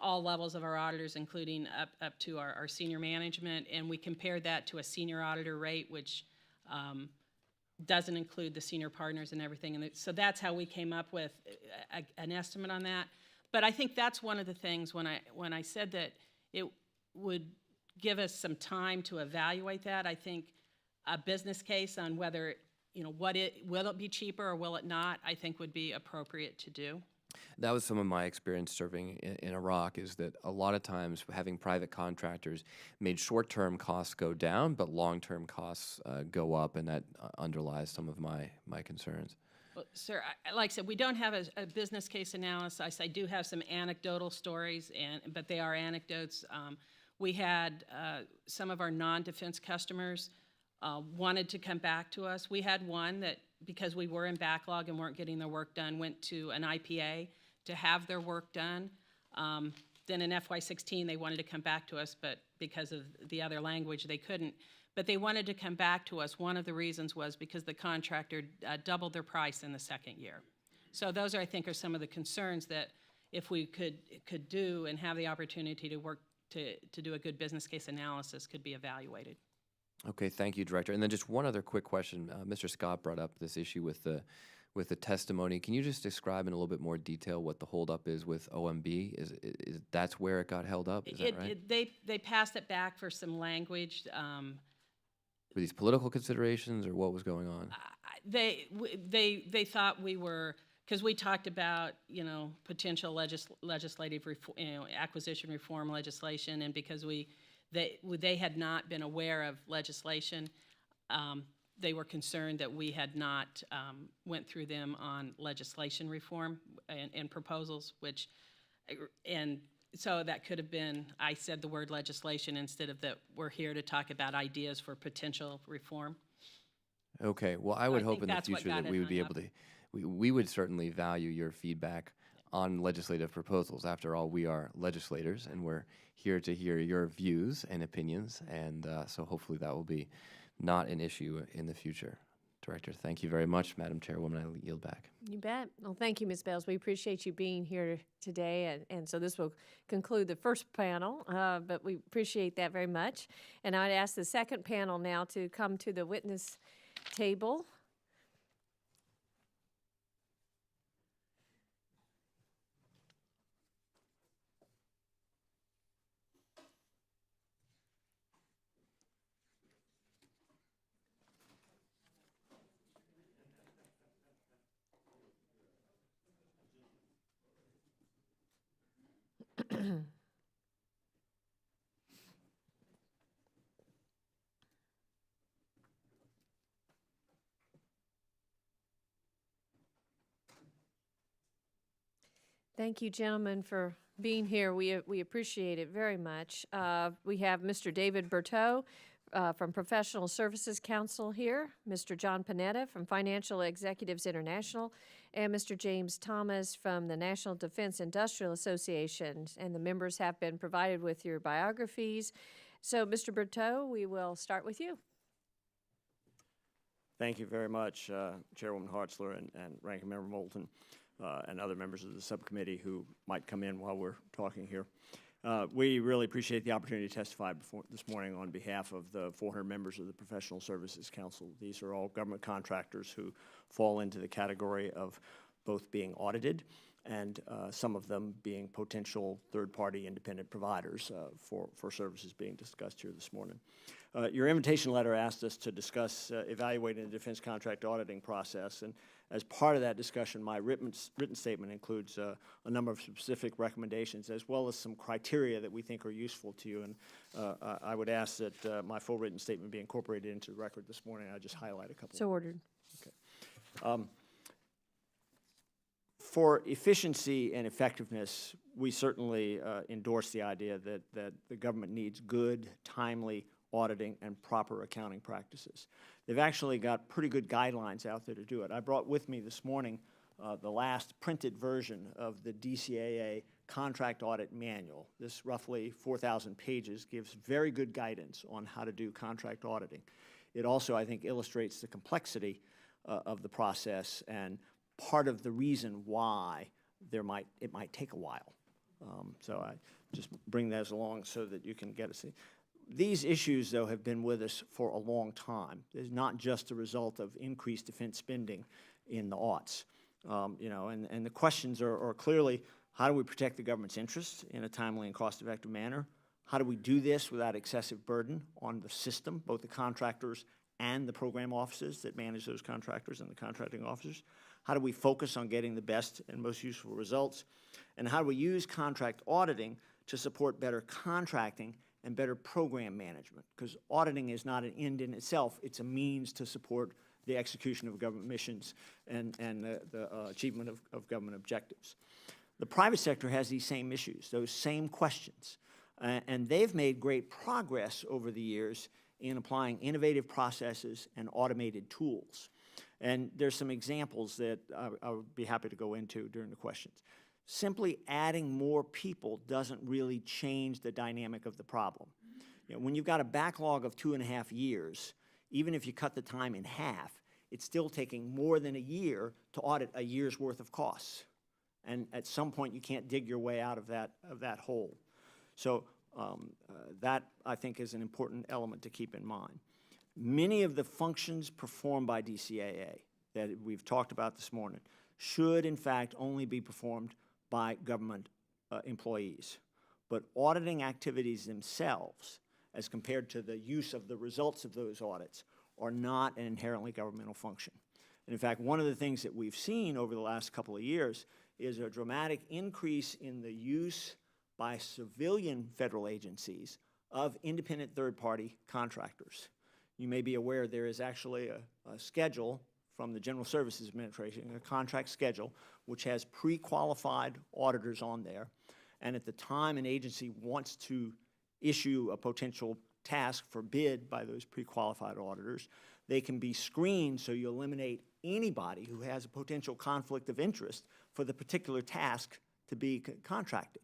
Speaker 3: all levels of our auditors, including up to our senior management, and we compared that to a senior auditor rate, which doesn't include the senior partners and everything. And so that's how we came up with an estimate on that. But I think that's one of the things when I said that it would give us some time to evaluate that. I think a business case on whether, will it be cheaper or will it not, I think would be appropriate to do.
Speaker 2: That was some of my experience serving in Iraq, is that a lot of times having private contractors made short-term costs go down, but long-term costs go up, and that underlies some of my concerns.
Speaker 3: Well, sir, like I said, we don't have a business case analysis. I do have some anecdotal stories, but they are anecdotes. We had some of our non-defense customers wanted to come back to us. We had one that, because we were in backlog and weren't getting their work done, went to an IPA to have their work done. Then in FY16, they wanted to come back to us, but because of the other language, they couldn't. But they wanted to come back to us. One of the reasons was because the contractor doubled their price in the second year. So those, I think, are some of the concerns that if we could do and have the opportunity to work to do a good business case analysis could be evaluated.
Speaker 2: Okay, thank you, Director. And then just one other quick question. Mr. Scott brought up this issue with the testimony. Can you just describe in a little bit more detail what the holdup is with OMB? Is that's where it got held up? Is that right?
Speaker 3: They passed it back for some language.
Speaker 2: Were these political considerations, or what was going on?
Speaker 3: They thought we were, because we talked about potential legislative acquisition reform legislation, and because they had not been aware of legislation, they were concerned that we had not went through them on legislation reform and proposals, and so that could have been, I said the word legislation instead of that we're here to talk about ideas for potential reform.
Speaker 2: Okay, well, I would hope in the future that we would be able to, we would certainly value your feedback on legislative proposals. After all, we are legislators, and we're here to hear your views and opinions, and so hopefully that will be not an issue in the future. Director, thank you very much. Madam Chairwoman, I yield back.
Speaker 1: You bet. Well, thank you, Ms. Bales. We appreciate you being here today, and so this will conclude the first panel, but we appreciate that very much. And I'd ask the second panel now to come to the witness table. Thank you, gentlemen, for being here. We appreciate it very much. We have Mr. David Berteau from Professional Services Council here, Mr. John Panetta from Financial Executives International, and Mr. James Thomas from the National Defense Industrial Association. And the members have been provided with your biographies. So, Mr. Berteau, we will start with you.
Speaker 6: Thank you very much, Chairwoman Hartzler and Ranking Member Moulton. And other members of the subcommittee who might come in while we're talking here. We really appreciate the opportunity to testify this morning on behalf of the 400 members of the Professional Services Council. These are all government contractors who fall into the category of both being audited and some of them being potential third-party independent providers for services being discussed here this morning. Your invitation letter asked us to discuss evaluating the defense contract auditing process, and as part of that discussion, my written statement includes a number of specific recommendations as well as some criteria that we think are useful to you, and I would ask that my full written statement be incorporated into the record this morning. I'll just highlight a couple.
Speaker 1: So ordered.
Speaker 6: Okay. For efficiency and effectiveness, we certainly endorse the idea that the government needs good, timely auditing, and proper accounting practices. They've actually got pretty good guidelines out there to do it. I brought with me this morning the last printed version of the DCAA Contract Audit Manual. This roughly 4,000 pages gives very good guidance on how to do contract auditing. It also, I think, illustrates the complexity of the process and part of the reason why it might take a while. So I just bring those along so that you can get a see. These issues, though, have been with us for a long time. It's not just a result of increased defense spending in the aughts. You know, and the questions are clearly, how do we protect the government's interests in a timely and cost-effective manner? How do we do this without excessive burden on the system, both the contractors and the program offices that manage those contractors and the contracting officers? How do we focus on getting the best and most useful results? And how do we use contract auditing to support better contracting and better program management? Because auditing is not an end in itself, it's a means to support the execution of government missions and the achievement of government objectives. The private sector has these same issues, those same questions, and they've made great progress over the years in applying innovative processes and automated tools. And there's some examples that I would be happy to go into during the questions. Simply adding more people doesn't really change the dynamic of the problem. You know, when you've got a backlog of 2.5 years, even if you cut the time in half, it's still taking more than a year to audit a year's worth of costs. And at some point, you can't dig your way out of that hole. So that, I think, is an important element to keep in mind. Many of the functions performed by DCAA that we've talked about this morning should, in fact, only be performed by government employees. But auditing activities themselves, as compared to the use of the results of those audits, are not an inherently governmental function. And in fact, one of the things that we've seen over the last couple of years is a dramatic increase in the use by civilian federal agencies of independent third-party contractors. You may be aware there is actually a schedule from the General Services Administration, a contract schedule, which has pre-qualified auditors on there. And at the time an agency wants to issue a potential task for bid by those pre-qualified auditors, they can be screened so you eliminate anybody who has a potential conflict of interest for the particular task to be contracted.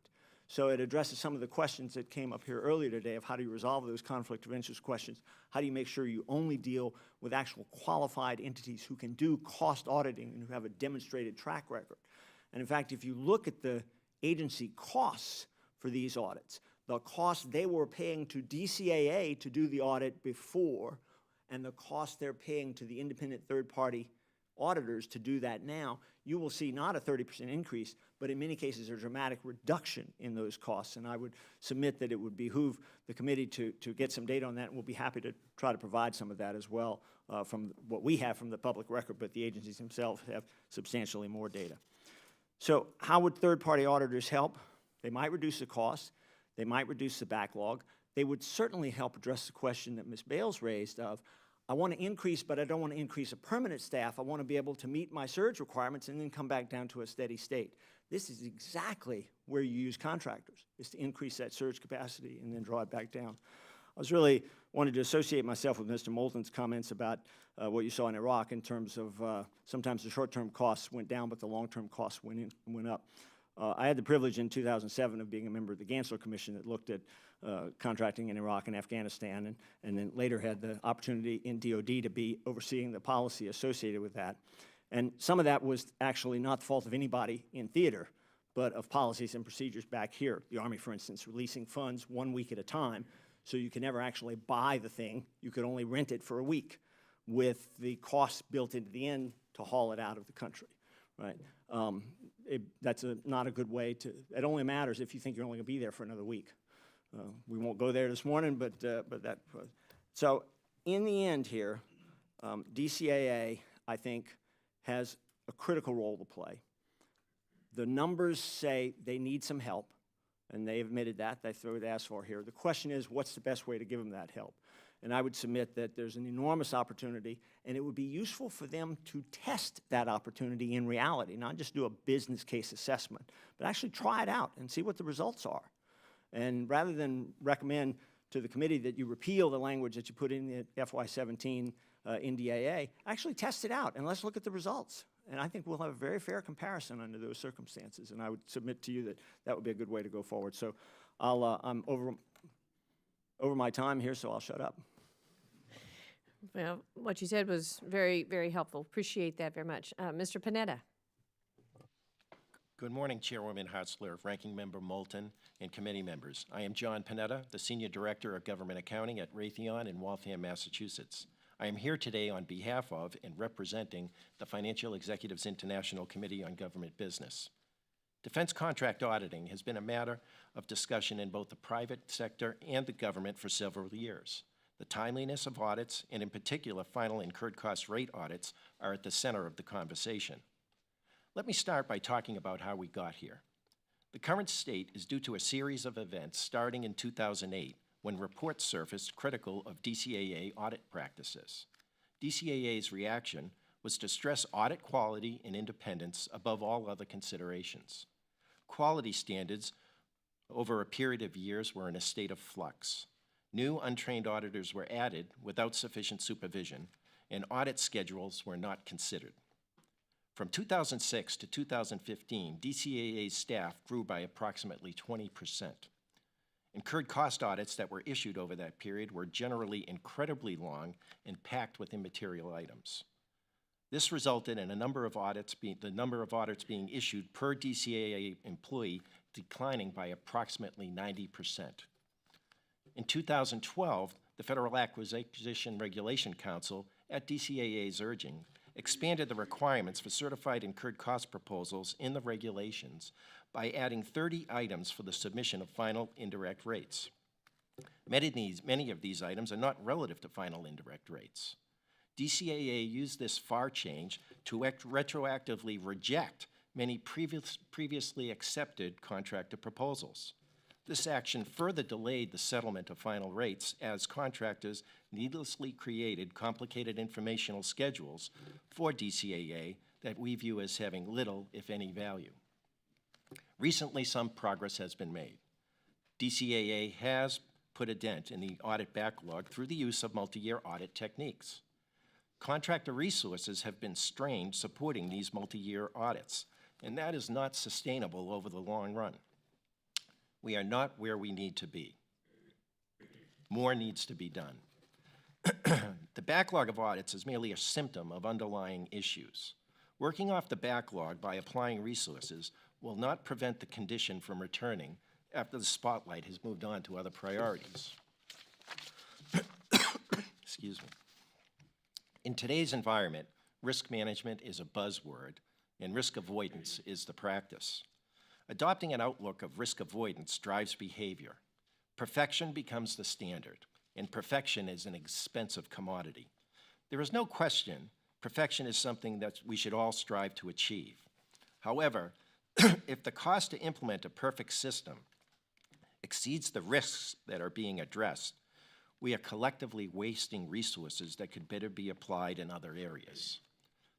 Speaker 6: So it addresses some of the questions that came up here earlier today of how do you resolve those conflict of interest questions, how do you make sure you only deal with actual qualified entities who can do cost auditing and who have a demonstrated track record. And in fact, if you look at the agency costs for these audits, the costs they were paying to DCAA to do the audit before, and the costs they're paying to the independent third-party auditors to do that now, you will see not a 30% increase, but in many cases a dramatic reduction in those costs. And I would submit that it would behoove the committee to get some data on that, and we'll be happy to try to provide some of that as well from what we have from the public record, but the agencies themselves have substantially more data. So how would third-party auditors help? They might reduce the cost. They might reduce the backlog. They would certainly help address the question that Ms. Bales raised of, I want to increase, but I don't want to increase a permanent staff. I want to be able to meet my surge requirements and then come back down to a steady state. This is exactly where you use contractors, is to increase that surge capacity and then draw it back down. I was really wanted to associate myself with Mr. Moulton's comments about what you saw in Iraq in terms of sometimes the short-term costs went down, but the long-term costs went up. I had the privilege in 2007 of being a member of the Gansler Commission that looked at contracting in Iraq and Afghanistan, and then later had the opportunity in DOD to be overseeing the policy associated with that. And some of that was actually not the fault of anybody in theater, but of policies and procedures back here. The Army, for instance, releasing funds 1 week at a time, so you could never actually buy the thing. You could only rent it for a week with the costs built into the end to haul it out of the country, right? That's not a good way to, it only matters if you think you're only going to be there for another week. We won't go there this morning, but that. So in the end here, DCAA, I think, has a critical role to play. The numbers say they need some help, and they admitted that. That's what they asked for here. The question is, what's the best way to give them that help? And I would submit that there's an enormous opportunity, and it would be useful for them to test that opportunity in reality, not just do a business case assessment, but actually try it out and see what the results are. And rather than recommend to the committee that you repeal the language that you put in the FY17 in DAA. Actually test it out, and let's look at the results. And I think we'll have a very fair comparison under those circumstances. And I would submit to you that that would be a good way to go forward. So I'm over my time here, so I'll shut up.
Speaker 1: Well, what you said was very, very helpful. Appreciate that very much. Mr. Panetta.
Speaker 7: Good morning, Chairwoman Hartzler, Ranking Member Moulton, and committee members. I am John Panetta, the Senior Director of Government Accounting at Raytheon in Waltham, Massachusetts. I am here today on behalf of and representing the Financial Executives International Committee on Government Business. Defense contract auditing has been a matter of discussion in both the private sector and the government for several years. The timeliness of audits, and in particular final incurred cost rate audits, are at the center of the conversation. Let me start by talking about how we got here. The current state is due to a series of events starting in 2008 when reports surfaced critical of DCAA audit practices. DCAA's reaction was to stress audit quality and independence above all other considerations. Quality standards over a period of years were in a state of flux. New untrained auditors were added without sufficient supervision, and audit schedules were not considered. From 2006 to 2015, DCAA's staff grew by approximately 20%. Incurred cost audits that were issued over that period were generally incredibly long and packed with immaterial items. This resulted in the number of audits being issued per DCAA employee declining by approximately 90%. In 2012, the Federal Acquisition Regulation Council, at DCAA's urging, expanded the requirements for certified incurred cost proposals in the regulations by adding 30 items for the submission of final indirect rates. Many of these items are not relative to final indirect rates. DCAA used this FAR change to retroactively reject many previously accepted contractor proposals. This action further delayed the settlement of final rates as contractors needlessly created complicated informational schedules for DCAA that we view as having little, if any, value. Recently, some progress has been made. DCAA has put a dent in the audit backlog through the use of multi-year audit techniques. Contractor resources have been strained supporting these multi-year audits, and that is not sustainable over the long run. We are not where we need to be. More needs to be done. The backlog of audits is merely a symptom of underlying issues. Working off the backlog by applying resources will not prevent the condition from returning after the spotlight has moved on to other priorities. Excuse me. In today's environment, risk management is a buzzword, and risk avoidance is the practice. Adopting an outlook of risk avoidance drives behavior. Perfection becomes the standard, and perfection is an expensive commodity. There is no question perfection is something that we should all strive to achieve. However, if the cost to implement a perfect system exceeds the risks that are being addressed, we are collectively wasting resources that could better be applied in other areas.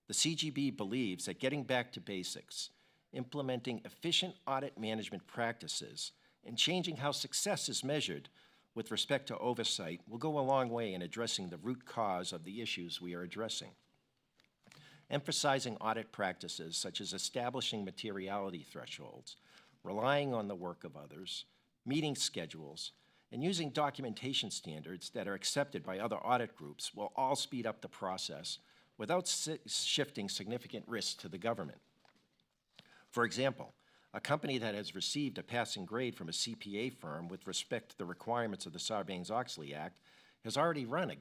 Speaker 7: The CGB believes that getting back to basics, implementing efficient audit management practices, and changing how success is measured with respect to oversight will go a long way in addressing the root cause of the issues we are addressing. Emphasizing audit practices such as establishing materiality thresholds, relying on the work of others, meeting schedules, and using documentation standards that are accepted by other audit groups will all speed up the process without shifting significant risk to the government. For example, a company that has received a passing grade from a CPA firm with respect to the requirements of the Sarbanes-Oxley Act has already run a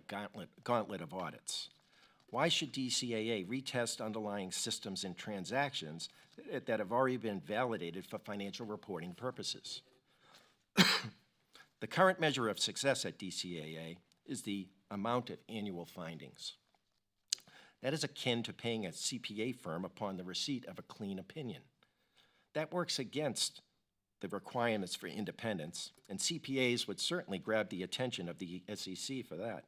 Speaker 7: gauntlet of audits. Why should DCAA retest underlying systems and transactions that have already been validated for financial reporting purposes? The current measure of success at DCAA is the amount of annual findings. That is akin to paying a CPA firm upon the receipt of a clean opinion. That works against the requirements for independence, and CPAs would certainly grab the attention of the SEC for that.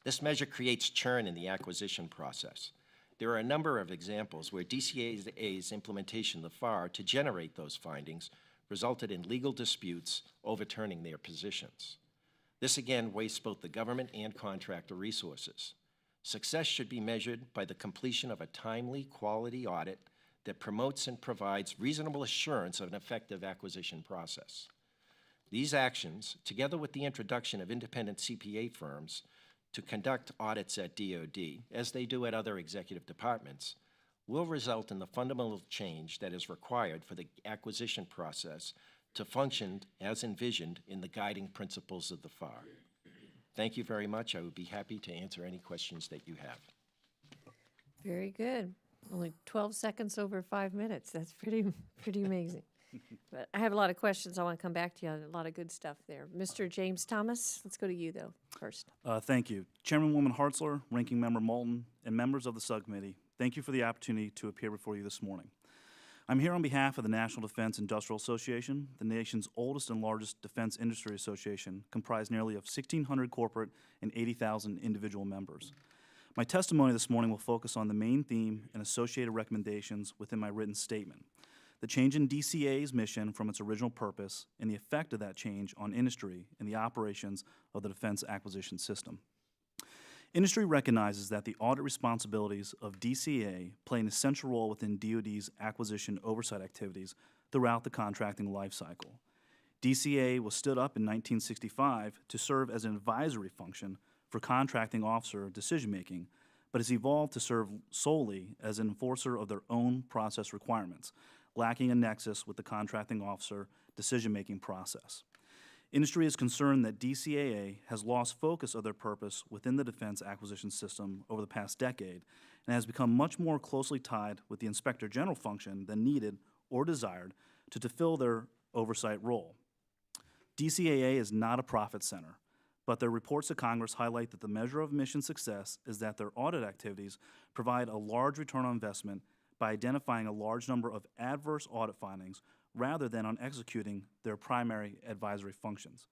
Speaker 7: This measure creates churn in the acquisition process. There are a number of examples where DCAA's implementation of the FAR to generate those findings resulted in legal disputes overturning their positions. This again wastes both the government and contractor resources. Success should be measured by the completion of a timely, quality audit that promotes and provides reasonable assurance of an effective acquisition process. These actions, together with the introduction of independent CPA firms to conduct audits at DoD, as they do at other executive departments, will result in the fundamental change that is required for the acquisition process to function as envisioned in the guiding principles of the FAR. Thank you very much. I would be happy to answer any questions that you have.
Speaker 1: Very good. Only 12 seconds over 5 minutes. That's pretty amazing. But I have a lot of questions. I want to come back to you on a lot of good stuff there. Mr. James Thomas, let's go to you, though, first.
Speaker 8: Thank you. Chairmanwoman Hartzler, Ranking Member Moulton, and members of the subcommittee, thank you for the opportunity to appear before you this morning. I'm here on behalf of the National Defense Industrial Association, the nation's oldest and largest defense industry association, comprised nearly of 1,600 corporate and 80,000 individual members. My testimony this morning will focus on the main theme and associated recommendations within my written statement, the change in DCAA's mission from its original purpose, and the effect of that change on industry and the operations of the defense acquisition system. Industry recognizes that the audit responsibilities of DCAA play an essential role within DoD's acquisition oversight activities throughout the contracting lifecycle. DCAA was stood up in 1965 to serve as an advisory function for contracting officer decision-making, but has evolved to serve solely as an enforcer of their own process requirements, lacking a nexus with the contracting officer decision-making process. Industry is concerned that DCAA has lost focus of their purpose within the defense acquisition system over the past decade and has become much more closely tied with the Inspector General function than needed or desired to fulfill their oversight role. DCAA is not a profit center, but their reports to Congress highlight that the measure of mission success is that their audit activities provide a large return on investment by identifying a large number of adverse audit findings rather than on executing their primary advisory functions.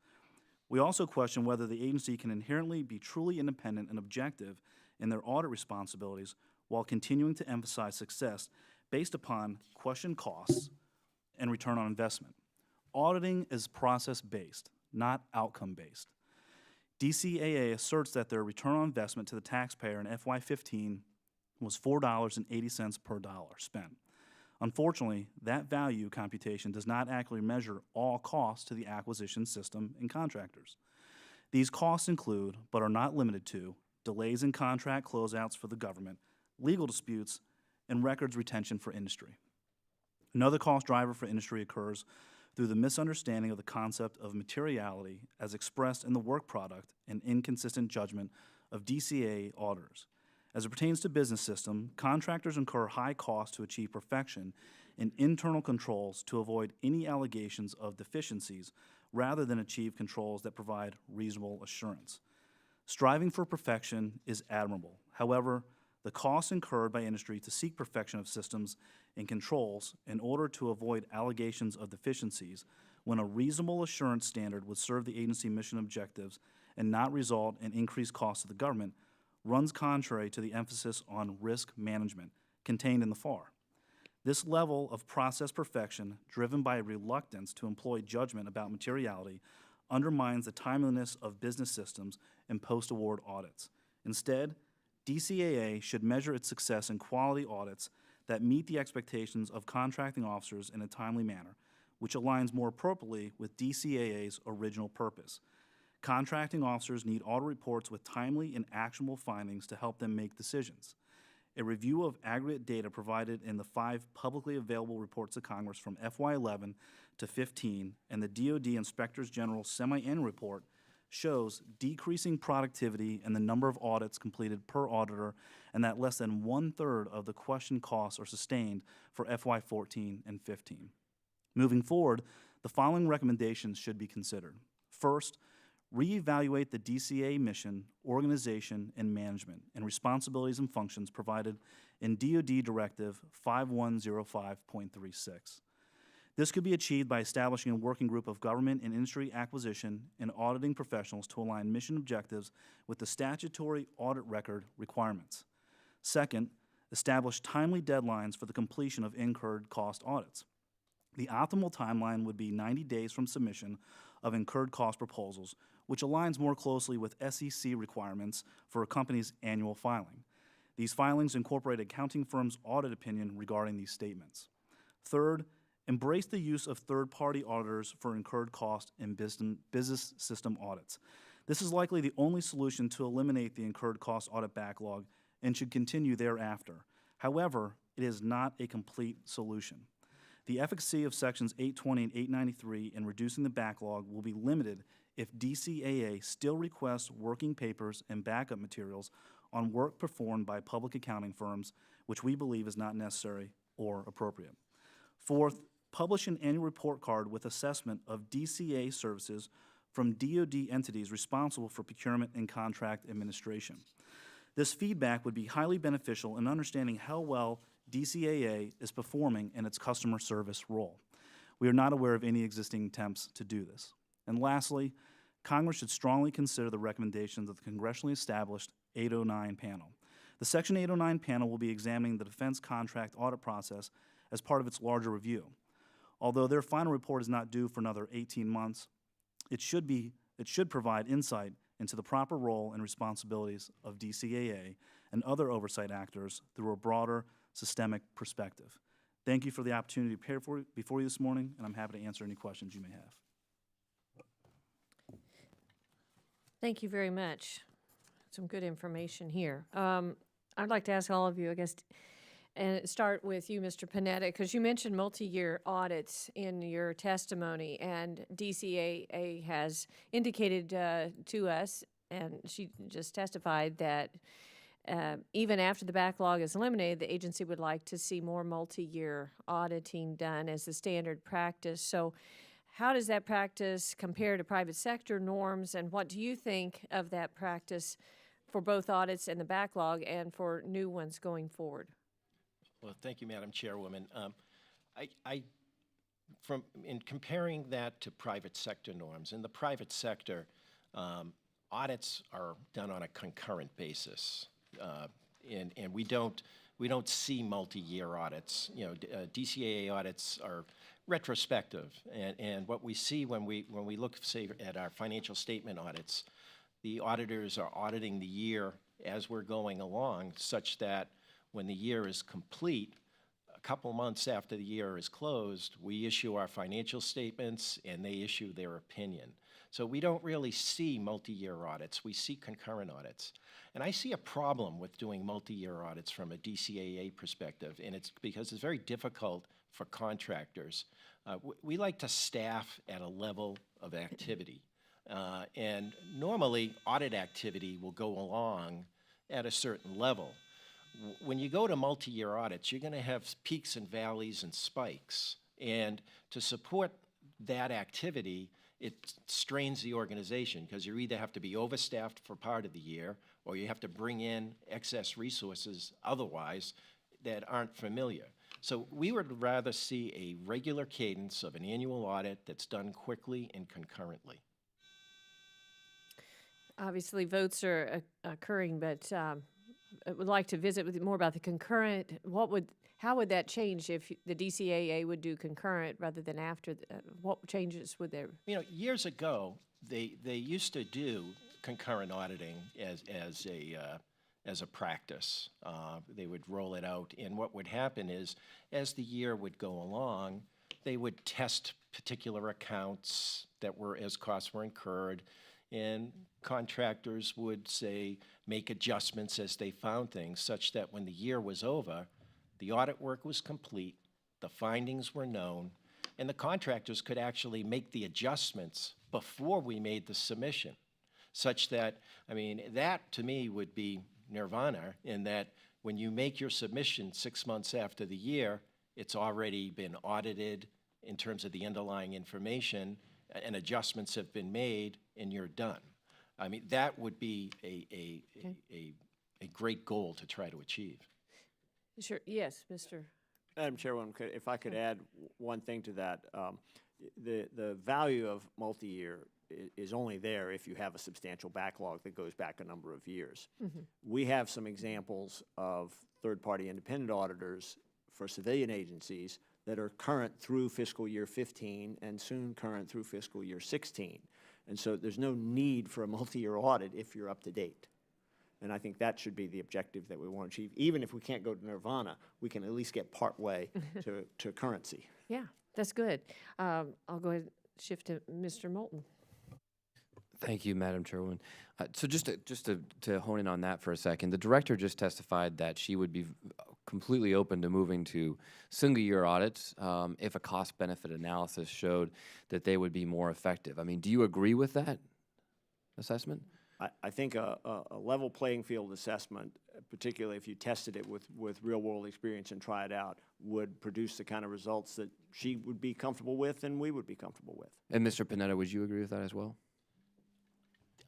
Speaker 8: We also question whether the agency can inherently be truly independent and objective in their audit responsibilities while continuing to emphasize success based upon questioned costs and return on investment. Auditing is process-based, not outcome-based. DCAA asserts that their return on investment to the taxpayer in FY15 was $4.80 per dollar spent. Unfortunately, that value computation does not accurately measure all costs to the acquisition system and contractors. These costs include, but are not limited to, delays in contract closeouts for the government, legal disputes, and records retention for industry. Another cost driver for industry occurs through the misunderstanding of the concept of materiality as expressed in the work product and inconsistent judgment of DCAA auditors. As it pertains to business system, contractors incur high costs to achieve perfection in internal controls to avoid any allegations of deficiencies rather than achieve controls that provide reasonable assurance. Striving for perfection is admirable. However, the costs incurred by industry to seek perfection of systems and controls in order to avoid allegations of deficiencies when a reasonable assurance standard would serve the agency mission objectives and not result in increased costs to the government runs contrary to the emphasis on risk management contained in the FAR. This level of process perfection, driven by a reluctance to employ judgment about materiality, undermines the timeliness of business systems and post-award audits. Instead, DCAA should measure its success in quality audits that meet the expectations of contracting officers in a timely manner, which aligns more appropriately with DCAA's original purpose. Contracting officers need audit reports with timely and actionable findings to help them make decisions. A review of aggregate data provided in the 5 publicly available reports to Congress from FY11 to 15 and the DoD Inspectors General semi-annual report shows decreasing productivity and the number of audits completed per auditor, and that less than 1/3 of the questioned costs are sustained for FY14 and 15. Moving forward, the following recommendations should be considered. First, reevaluate the DCAA mission, organization, and management, and responsibilities and functions provided in DoD Directive 5105.36. This could be achieved by establishing a working group of government and industry acquisition and auditing professionals to align mission objectives with the statutory audit record requirements. Second, establish timely deadlines for the completion of incurred cost audits. The optimal timeline would be 90 days from submission of incurred cost proposals, which aligns more closely with SEC requirements for a company's annual filing. These filings incorporate accounting firms' audit opinion regarding these statements. Third, embrace the use of third-party auditors for incurred cost in business system audits. This is likely the only solution to eliminate the incurred cost audit backlog and should continue thereafter. However, it is not a complete solution. The efficacy of Sections 820 and 893 in reducing the backlog will be limited if DCAA still requests working papers and backup materials on work performed by public accounting firms, which we believe is not necessary or appropriate. Fourth, publish an annual report card with assessment of DCAA services from DoD entities responsible for procurement and contract administration. This feedback would be highly beneficial in understanding how well DCAA is performing in its customer service role. We are not aware of any existing attempts to do this. And lastly, Congress should strongly consider the recommendations of the congressionally established 809 panel. The Section 809 panel will be examining the defense contract audit process as part of its larger review. Although their final report is not due for another 18 months, it should provide insight into the proper role and responsibilities of DCAA and other oversight actors through a broader systemic perspective. Thank you for the opportunity to appear before you this morning, and I'm happy to answer any questions you may have.
Speaker 1: Thank you very much. Some good information here. I'd like to ask all of you, I guess, and start with you, Mr. Panetta, because you mentioned multi-year audits in your testimony, and DCAA has indicated to us, and she just testified that even after the backlog is eliminated, the agency would like to see more multi-year auditing done as the standard practice. So how does that practice compare to private sector norms, and what do you think of that practice for both audits and the backlog and for new ones going forward?
Speaker 7: Well, thank you, Madam Chairwoman. In comparing that to private sector norms, in the private sector, audits are done on a concurrent basis, and we don't see multi-year audits. You know, DCAA audits are retrospective, and what we see when we look, say, at our financial statement audits, the auditors are auditing the year as we're going along, such that when the year is complete, a couple months after the year is closed, we issue our financial statements and they issue their opinion. So we don't really see multi-year audits, we see concurrent audits. And I see a problem with doing multi-year audits from a DCAA perspective, and it's because it's very difficult for contractors. We like to staff at a level of activity. And normally, audit activity will go along at a certain level. When you go to multi-year audits, you're going to have peaks and valleys and spikes. And to support that activity, it strains the organization because you either have to be overstaffed for part of the year or you have to bring in excess resources otherwise that aren't familiar. So we would rather see a regular cadence of an annual audit that's done quickly and concurrently.
Speaker 1: Obviously, votes are occurring, but I would like to visit with you more about the concurrent. How would that change if the DCAA would do concurrent rather than after? What changes would there?
Speaker 7: You know, years ago, they used to do concurrent auditing as a practice. They would roll it out, and what would happen is, as the year would go along, they would test particular accounts as costs were incurred, and contractors would, say, make adjustments as they found things, such that when the year was over, the audit work was complete, the findings were known, and the contractors could actually make the adjustments before we made the submission, such that, I mean, that to me would be nirvana, in that when you make your submission 6 months after the year, it's already been audited in terms of the underlying information, and adjustments have been made, and you're done. I mean, that would be a great goal to try to achieve.
Speaker 1: Sure. Yes, Mr.
Speaker 6: Madam Chairwoman, if I could add one thing to that, the value of multi-year is only there if you have a substantial backlog that goes back a number of years. Mm-hmm. We have some examples of third-party independent auditors for civilian agencies that are current through fiscal year 15 and soon current through fiscal year 16. And so there's no need for a multi-year audit if you're up to date. And I think that should be the objective that we want to achieve. Even if we can't go to nirvana, we can at least get partway to currency.
Speaker 1: Yeah, that's good. I'll go ahead and shift to Mr. Moulton.
Speaker 2: Thank you, Madam Chairwoman. So just to hone in on that for a second, the director just testified that she would be completely open to moving to single-year audits if a cost-benefit analysis showed that they would be more effective. I mean, do you agree with that assessment?
Speaker 6: I think a level playing field assessment, particularly if you tested it with real-world experience and try it out, would produce the kind of results that she would be comfortable with and we would be comfortable with.
Speaker 2: And Mr. Panetta, would you agree with that as well?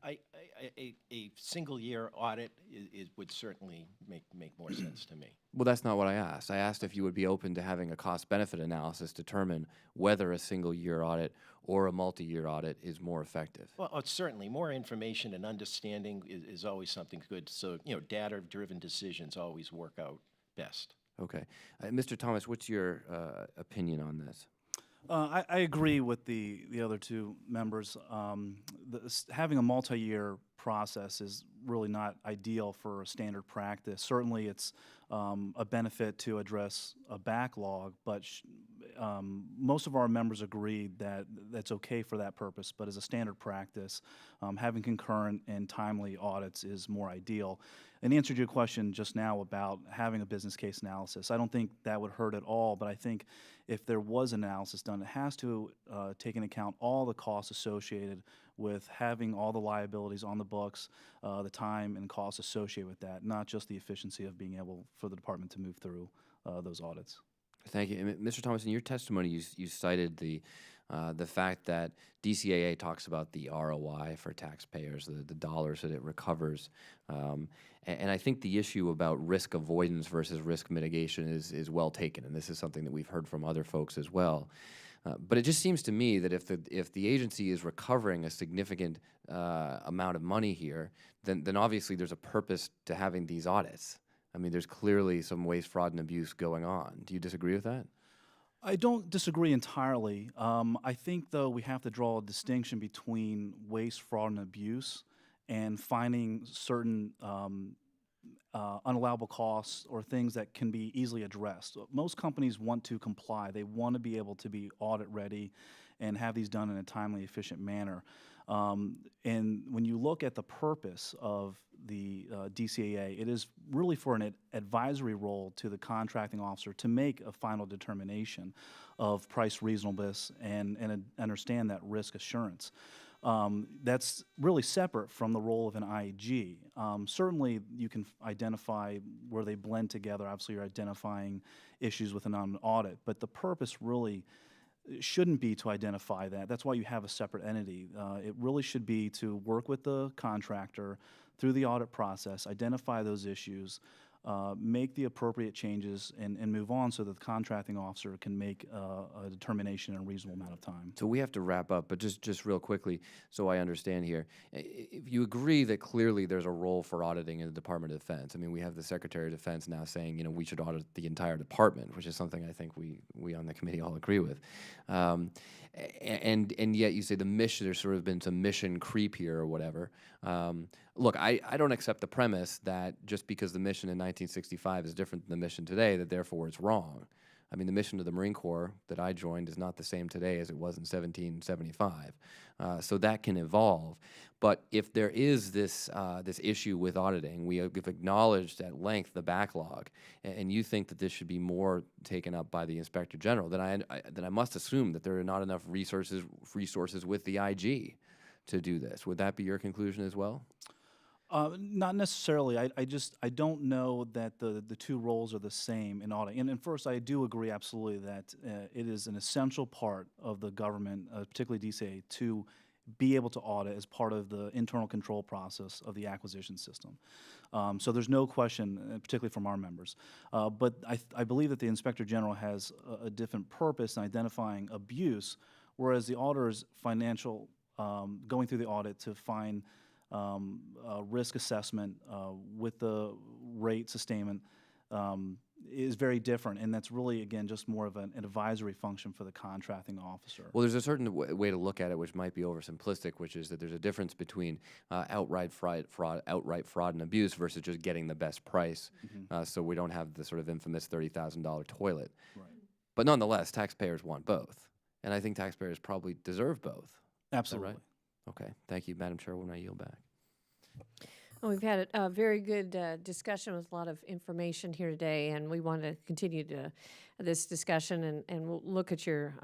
Speaker 7: A single-year audit would certainly make more sense to me.
Speaker 2: Well, that's not what I asked. I asked if you would be open to having a cost-benefit analysis determine whether a single-year audit or a multi-year audit is more effective.
Speaker 7: Well, certainly, more information and understanding is always something good. So, data-driven decisions always work out best.
Speaker 2: Okay. Mr. Thomas, what's your opinion on this?
Speaker 8: I agree with the other two members. Having a multi-year process is really not ideal for a standard practice. Certainly, it's a benefit to address a backlog, but most of our members agreed that that's okay for that purpose. But as a standard practice, having concurrent and timely audits is more ideal. In answer to your question just now about having a business case analysis, I don't think that would hurt at all, but I think if there was analysis done, it has to take into account all the costs associated with having all the liabilities on the books, the time and costs associated with that, not just the efficiency of being able for the department to move through those audits.
Speaker 2: Thank you. And Mr. Thomas, in your testimony, you cited the fact that DCAA talks about the ROI for taxpayers, the dollars that it recovers. And I think the issue about risk avoidance versus risk mitigation is well taken, and this is something that we've heard from other folks as well. But it just seems to me that if the agency is recovering a significant amount of money here, then obviously there's a purpose to having these audits. I mean, there's clearly some waste, fraud, and abuse going on. Do you disagree with that?
Speaker 8: I don't disagree entirely. I think, though, we have to draw a distinction between waste, fraud, and abuse and finding certain unallowable costs or things that can be easily addressed. Most companies want to comply. They want to be able to be audit ready and have these done in a timely, efficient manner. And when you look at the purpose of the DCAA, it is really for an advisory role to the contracting officer to make a final determination of price reasonableness and understand that risk assurance. That's really separate from the role of an IG. Certainly, you can identify where they blend together. Obviously, you're identifying issues with an audit, but the purpose really shouldn't be to identify that. That's why you have a separate entity. It really should be to work with the contractor through the audit process, identify those issues, make the appropriate changes, and move on so that the contracting officer can make a determination in a reasonable amount of time.
Speaker 2: So we have to wrap up, but just real quickly, so I understand here, if you agree that clearly there's a role for auditing in the Department of Defense. I mean, we have the Secretary of Defense now saying, we should audit the entire department, which is something I think we on the committee all agree with. And yet you say the mission, there's sort of been some mission creep here or whatever. Look, I don't accept the premise that just because the mission in 1965 is different than the mission today, that therefore it's wrong. I mean, the mission of the Marine Corps that I joined is not the same today as it was in 1775. So that can evolve. But if there is this issue with auditing, we have acknowledged at length the backlog, and you think that this should be more taken up by the Inspector General, then I must assume that there are not enough resources with the IG to do this. Would that be your conclusion as well?
Speaker 8: Not necessarily. I don't know that the two roles are the same in audit. And first, I do agree absolutely that it is an essential part of the government, particularly DCAA, to be able to audit as part of the internal control process of the acquisition system. So there's no question, particularly from our members. But I believe that the Inspector General has a different purpose in identifying abuse, whereas the auditor's financial, going through the audit to find risk assessment with the rate sustainment is very different, and that's really, again, just more of an advisory function for the contracting officer.
Speaker 2: Well, there's a certain way to look at it, which might be oversimplistic, which is that there's a difference between outright fraud and abuse versus just getting the best price. So we don't have the sort of infamous $30,000 toilet.
Speaker 8: Right.
Speaker 2: But nonetheless, taxpayers want both, and I think taxpayers probably deserve both.
Speaker 8: Absolutely.
Speaker 2: Right? Okay. Thank you, Madam Chairwoman. I yield back.
Speaker 1: Well, we've had a very good discussion with a lot of information here today, and we want to continue this discussion, and we'll look at your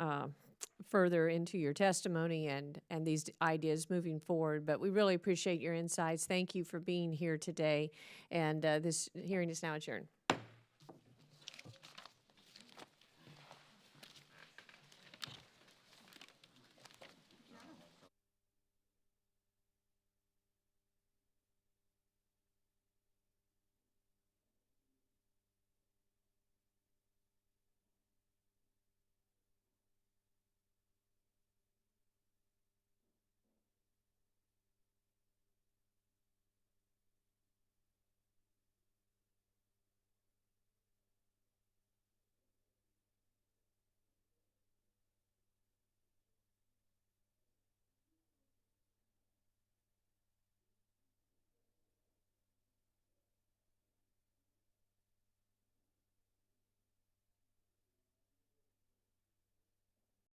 Speaker 1: further into your testimony and these ideas moving forward. But we really appreciate your insights. Thank you for being here today, and this hearing is now adjourned.